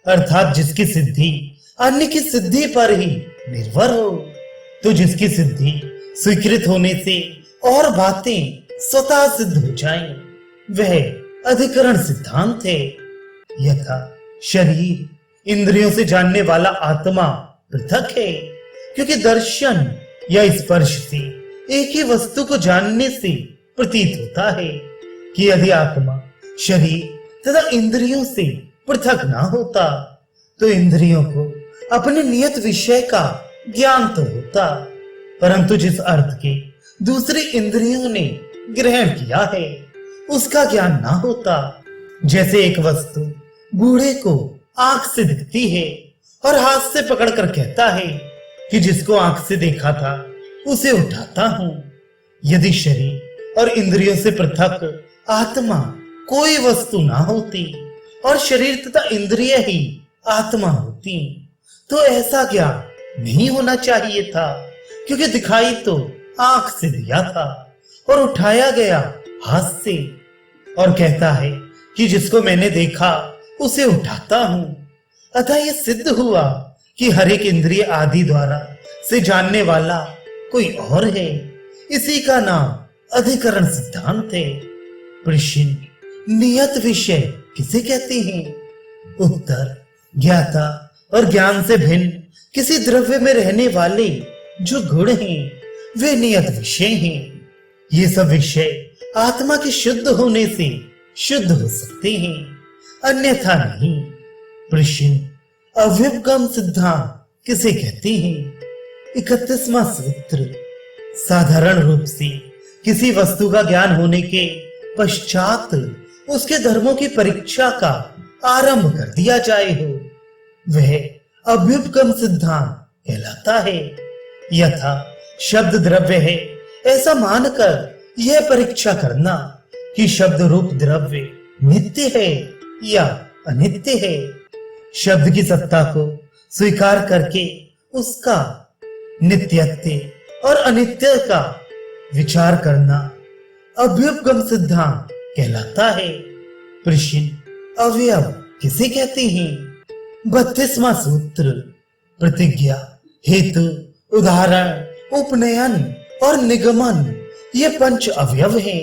अर्थात जिसकी सिद्धि अन्य की सिद्धि पर ही निर्भर हो। तो जिसकी सिद्धि स्वीकृत होने से और बातें स्वतः सिद्ध हो जाएं वह अधिकरण सिद्धांत है। यथा शरीर इंद्रियों से जानने वाला आत्मा पृथक है, क्योंकि दर्शन या स्पर्श से एक ही वस्तु को जानने से प्रतीत होता है कि यदि आत्मा शरीर तथा इंद्रियों से पृथक ना होता तो इंद्रियों को अपने नियत विषय का ज्ञान तो होता, परंतु जिस अर्थ के दूसरी इंद्रियों ने ग्रहण किया है उसका ज्ञान ना होता। जैसे एक वस्तु बूढ़े को आंख से दिखती है और हाथ से पकड़कर कहता है कि जिसको आंख से देखा था उसे उठाता हूं। यदि शरीर और इंद्रियों से पृथक आत्मा कोई वस्तु ना होती और शरीर तथा इंद्रिय ही आत्मा होती तो ऐसा ज्ञान नहीं होना चाहिए था, क्योंकि दिखाई तो आंख से दिया था और उठाया गया हाथ से, और कहता है कि जिसको मैंने देखा उसे उठाता हूं। अतः यह सिद्ध हुआ कि हर एक इंद्रिय आदि द्वारा से जानने वाला कोई और है। इसी का नाम अधिकरण सिद्धांत है। प्रश्न, नियत विषय किसे कहते हैं? उत्तर, ज्ञाता और ज्ञान से भिन्न किसी द्रव्य में रहने वाले जो गुण हैं वे नियत विषय हैं। ये सब विषय आत्मा के शुद्ध होने से शुद्ध हो सकते हैं, अन्यथा नहीं। प्रश्न, अव्युपगम सिद्धांत किसे कहते हैं? 31वां सूत्र, साधारण रूप से किसी वस्तु का ज्ञान होने के पश्चात उसके धर्मों की परीक्षा का आरंभ कर दिया जाए हो, वह अभ्युपगम सिद्धांत कहलाता है। यथा शब्द द्रव्य है ऐसा मानकर यह परीक्षा करना कि शब्द रूप द्रव्य नित्य है या अनित्य है। शब्द की सत्ता को स्वीकार करके उसका नित्यत्व और अनित्य का विचार करना अभ्युपगम सिद्धांत कहलाता है। प्रश्न, अवयव किसे कहते हैं? 32वां सूत्र, प्रतिज्ञा, हेतु, उदाहरण, उपनयन और निगमन ये पंच अवयव हैं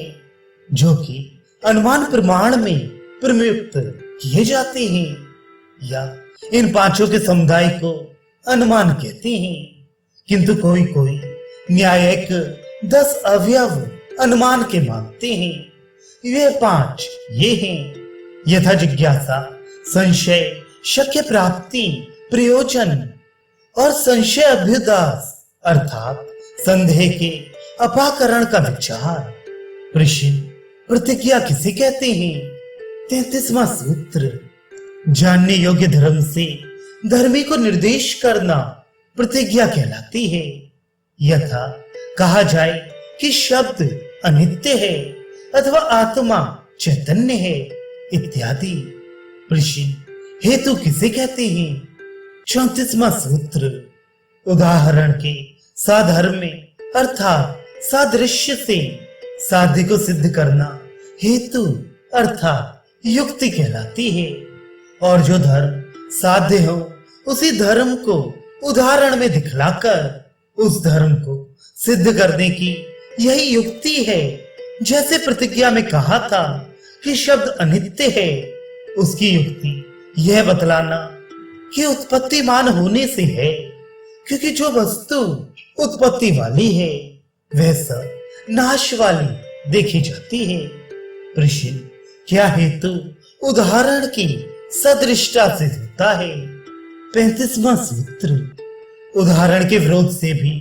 जो कि अनुमान प्रमाण में प्रयुक्त किए जाते हैं, या इन पांचों के समुदाय को अनुमान कहते हैं। किंतु कोई कोई न्यायिक 10 अवयव अनुमान के मानते हैं। वे 5 ये हैं, यथा जिज्ञासा, संशय, शक्य प्राप्ति, प्रयोजन और संशय अभ्युदास अर्थात संदेह के अपाकरण का विचार। प्रश्न, प्रतिज्ञा किसे कहते हैं? 33वां सूत्र, जानने योग्य धर्म से धर्मी को निर्देश करना प्रतिज्ञा कहलाती है। यथा कहा जाए कि शब्द अनित्य है अथवा आत्मा चैतन्य है इत्यादि। प्रश्न, हेतु किसे कहते हैं? 34वां सूत्र, उदाहरण के साधर्म में अर्थात सादृश्य से साध्य को सिद्ध करना हेतु अर्थात युक्ति कहलाती है। और जो धर्म साध्य हो उसी धर्म को उदाहरण में दिखलाकर उस धर्म को सिद्ध करने की यही युक्ति है। जैसे प्रतिज्ञा में कहा था कि शब्द अनित्य है, उसकी युक्ति यह बतलाना कि उत्पत्तिमान होने से है, क्योंकि जो वस्तु उत्पत्ति वाली है वह सब नाश वाली देखी जाती है। प्रश्न, क्या हेतु उदाहरण की सदृष्टा से होता है? 35वां सूत्र, उदाहरण के विरोध से भी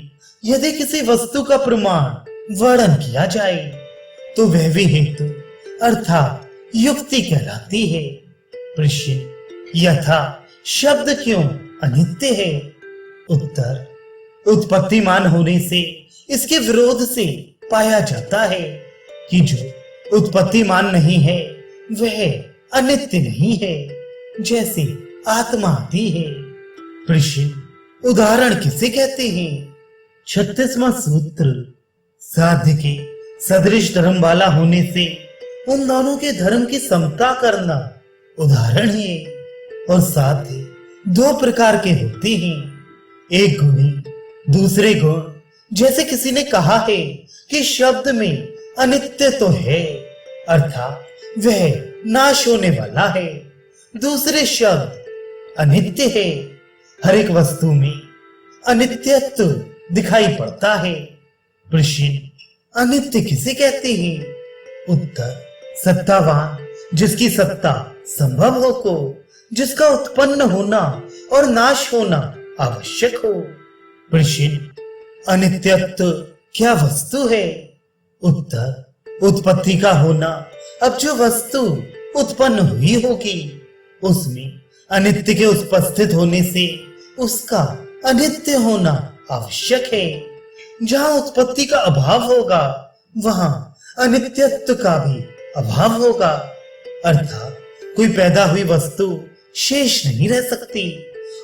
यदि किसी वस्तु का प्रमाण वर्णन किया जाए तो वह भी हेतु अर्थात युक्ति कहलाती है। प्रश्न, यथा शब्द क्यों अनित्य है? उत्तर, उत्पत्तिमान होने से इसके विरोध से पाया जाता है कि जो उत्पत्तिमान नहीं है वह अनित्य नहीं है, जैसे आत्मा आती है। प्रश्न, उदाहरण किसे कहते हैं? 36वां सूत्र, साध्य के सदृश धर्म वाला होने से उन दोनों के धर्म की समता करना उदाहरण है। और साध्य 2 प्रकार के होते हैं, एक गुणी, दूसरे गुण। जैसे किसी ने कहा है कि शब्द में अनित्य तो है अर्थात वह नाश होने वाला है, दूसरे शब्द अनित्य है। हर एक वस्तु में अनित्यत्व दिखाई पड़ता है। प्रश्न, अनित्य किसे कहते हैं? उत्तर, सत्तावान, जिसकी सत्ता संभव हो को, जिसका उत्पन्न होना और नाश होना आवश्यक हो। प्रश्न, अनित्यत्व क्या वस्तु है? उत्तर, उत्पत्ति का होना। अब जो वस्तु उत्पन्न हुई होगी उसमें अनित्य के उपस्थित होने से उसका अनित्य होना आवश्यक है। जहां उत्पत्ति का अभाव होगा वहां अनित्यत्व का भी अभाव होगा, अर्थात कोई पैदा हुई वस्तु शेष नहीं रह सकती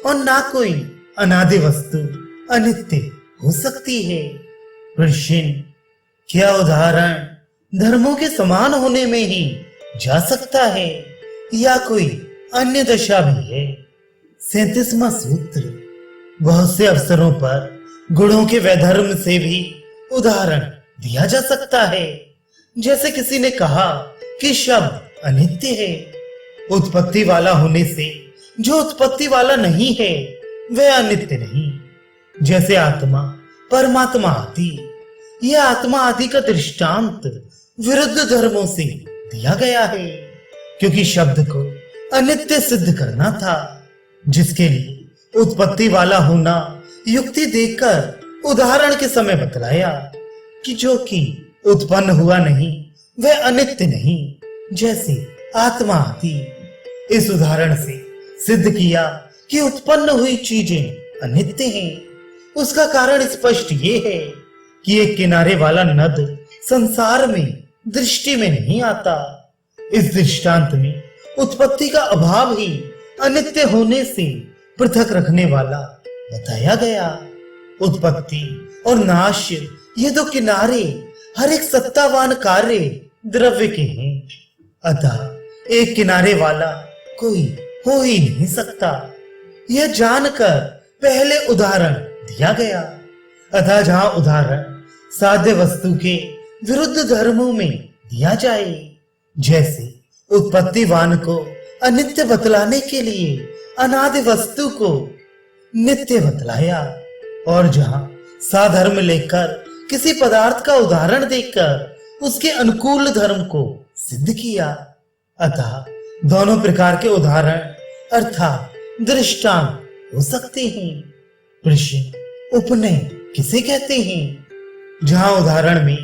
और ना कोई अनादि वस्तु अनित्य हो सकती है। प्रश्न, क्या उदाहरण धर्मों के समान होने में ही जा सकता है या कोई अन्य दशा भी है? 37वां सूत्र, बहुत से अवसरों पर गुणों के वैधर्म से भी उदाहरण दिया जा सकता है। जैसे किसी ने कहा कि शब्द अनित्य है, उत्पत्ति वाला होने से जो उत्पत्ति वाला नहीं है वह अनित्य नहीं। जैसे आत्मा, परमात्मा आदि, यह आत्मा आदि का दृष्टांत विरुद्ध धर्मों से दिया गया है, क्योंकि शब्द को अनित्य सिद्ध करना था, जिसके लिए उत्पत्ति वाला होना युक्ति देकर उदाहरण के समय बतलाया कि जो कि उत्पन्न हुआ नहीं वह अनित्य नहीं, जैसे आत्मा आदि। इस उदाहरण से सिद्ध किया कि उत्पन्न हुई चीजें अनित्य हैं। उसका कारण स्पष्ट ये है कि एक किनारे वाला नद संसार में दृष्टि में नहीं आता। इस दृष्टांत में उत्पत्ति का अभाव ही अनित्य होने से पृथक रखने वाला बताया गया। उत्पत्ति और नाश, ये दो किनारे हर एक सत्तावान कार्य द्रव्य के हैं, अतः एक किनारे वाला कोई हो ही नहीं सकता। यह जानकर पहले उदाहरण दिया गया। अतः जहां उदाहरण साध्य वस्तु के विरुद्ध धर्मों में दिया जाए, जैसे उत्पत्तिवान को अनित्य बतलाने के लिए अनादि वस्तु को नित्य बतलाया, और जहां साधर्म लेकर किसी पदार्थ का उदाहरण देकर उसके अनुकूल धर्म को सिद्ध किया। अतः दोनों प्रकार के उदाहरण अर्थात दृष्टांत हो सकते हैं। प्रश्न, उपनय किसे कहते हैं? जहां उदाहरण में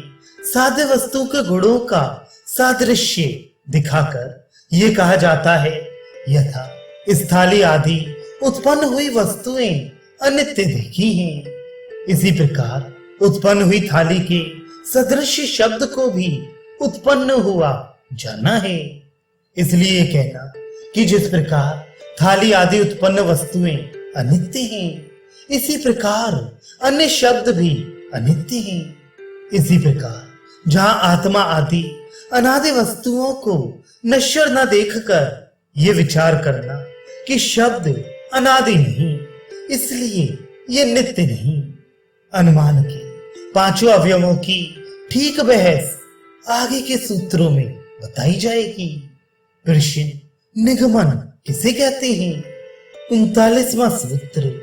साध्य वस्तु के गुणों का सादृश्य दिखाकर यह कहा जाता है, यथा स्थाली आदि उत्पन्न हुई वस्तुएं अनित्य देखी हैं, इसी प्रकार उत्पन्न हुई थाली के सदृश शब्द को भी उत्पन्न हुआ जाना है। इसलिए कहना कि जिस प्रकार थाली आदि उत्पन्न वस्तुएं अनित्य हैं, इसी प्रकार अन्य शब्द भी अनित्य हैं। इसी प्रकार जहां आत्मा आदि अनादि वस्तुओं को नश्वर न देखकर ये विचार करना कि शब्द अनादि नहीं, इसलिए ये नित्य नहीं। अनुमान के पांचों अवयवों की ठीक बहस आगे के सूत्रों में बताई जाएगी। प्रश्न, निगमन किसे कहते हैं? 39वां सूत्र,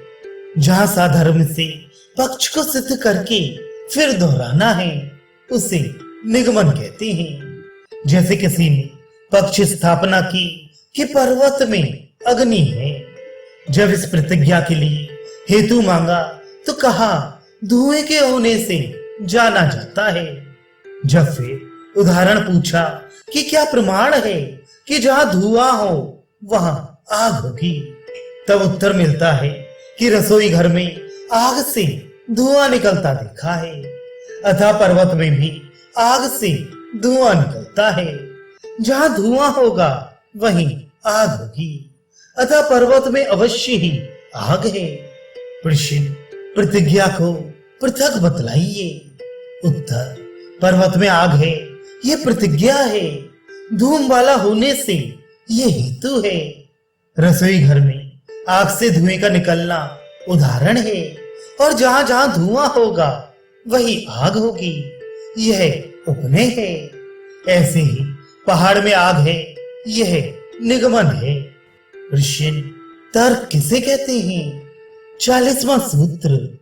जहां साधर्म से पक्ष को सिद्ध करके फिर दोहराना है, उसे निगमन कहते हैं। जैसे किसी ने पक्ष स्थापना की कि पर्वत में अग्नि है। जब इस प्रतिज्ञा के लिए हेतु मांगा तो कहा धुएं के होने से जाना जाता है। जब फिर उदाहरण पूछा कि क्या प्रमाण है कि जहां धुआं हो वहां आग होगी, तब उत्तर मिलता है कि रसोई घर में आग से धुआं निकलता देखा है, अतः पर्वत में भी आग से धुआं निकलता है। जहां धुआं होगा वहीं आग होगी, अतः पर्वत में अवश्य ही आग है। प्रश्न, प्रतिज्ञा को पृथक बतलाइए। उत्तर, पर्वत में आग है ये प्रतिज्ञा है, धूम वाला होने से ये हेतु है। रसोई घर में आग से धुएं का निकलना उदाहरण है, और जहां जहां धुआं होगा वही आग होगी, यह उपनय है। ऐसे ही पहाड़ में आग है, यह निगमन है। प्रश्न, तर्क किसे कहते हैं? 40वां सूत्र,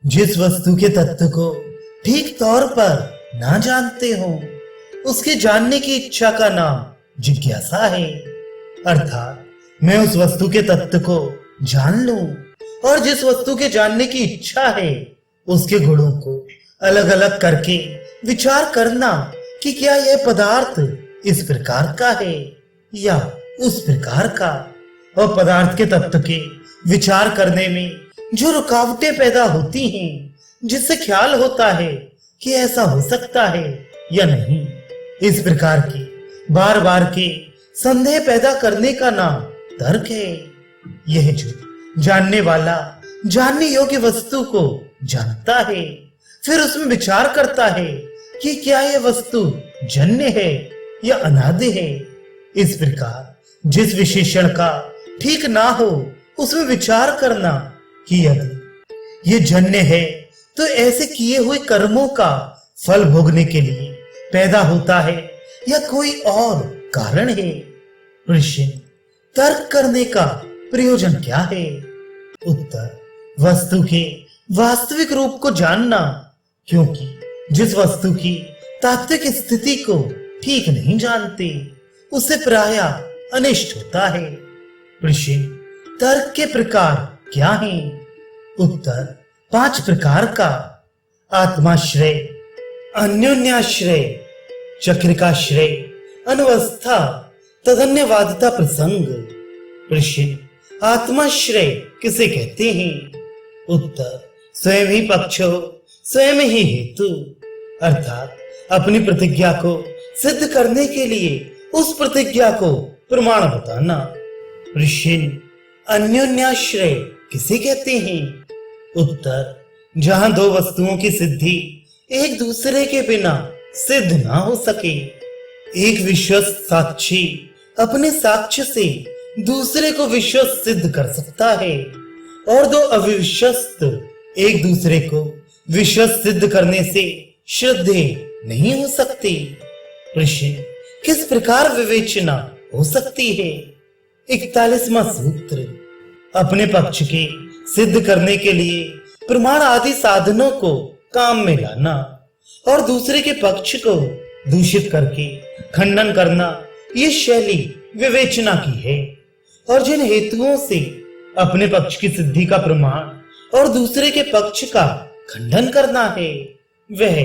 जिस वस्तु के तत्व को ठीक तौर पर ना जानते हो उसके जानने की इच्छा का नाम जिज्ञासा है। अर्थात मैं उस वस्तु के तत्व को जान लूं, और जिस वस्तु के जानने की इच्छा है उसके गुणों को अलग अलग करके विचार करना कि क्या यह पदार्थ इस प्रकार का है या उस प्रकार का। और पदार्थ के तत्व के विचार करने में जो रुकावटें पैदा होती हैं, जिससे ख्याल होता है कि ऐसा हो सकता है या नहीं, इस प्रकार के बार बार के संदेह पैदा करने का नाम तर्क है। यह जो जानने वाला जानने योग्य वस्तु को जानता है, फिर उसमें विचार करता है कि क्या यह वस्तु जन्य है या अनादि है। इस प्रकार जिस विशेषण का ठीक ना हो उसमें विचार करना कि यदि ये जन्य है तो ऐसे किए हुए कर्मों का फल भोगने के लिए पैदा होता है या कोई और कारण है। प्रश्न, तर्क करने का प्रयोजन क्या है? उत्तर, वस्तु के वास्तविक रूप को जानना, क्योंकि जिस वस्तु की तात्विक स्थिति को ठीक नहीं जानते उससे प्रायः अनिष्ट होता है। प्रश्न, तर्क के प्रकार क्या हैं? उत्तर, 5 प्रकार का। आत्माश्रय, अन्योन्याश्रय, चक्रिकाश्रय, अनवस्था, तदन्यवादता प्रसंग। प्रश्न, आत्माश्रय किसे कहते हैं? उत्तर, स्वयं ही पक्ष हो, स्वयं ही हेतु, अर्थात अपनी प्रतिज्ञा को सिद्ध करने के लिए उस प्रतिज्ञा को प्रमाण बताना। प्रश्न, अन्योन्याश्रय किसे कहते हैं? उत्तर, जहां दो वस्तुओं की सिद्धि एक दूसरे के बिना सिद्ध ना हो सके। एक विश्वस्त साक्षी अपने साक्ष्य से दूसरे को विश्वस्त सिद्ध कर सकता है और दो अविश्वस्त एक दूसरे को विश्वस्त सिद्ध करने से श्रद्धेय नहीं हो सकते। प्रश्न, किस प्रकार विवेचना हो सकती है? 41वां सूत्र, अपने पक्ष के सिद्ध करने के लिए प्रमाण आदि साधनों को काम में लाना और दूसरे के पक्ष को दूषित करके खंडन करना, ये शैली विवेचना की है। और जिन हेतुओं से अपने पक्ष की सिद्धि का प्रमाण और दूसरे के पक्ष का खंडन करना है वह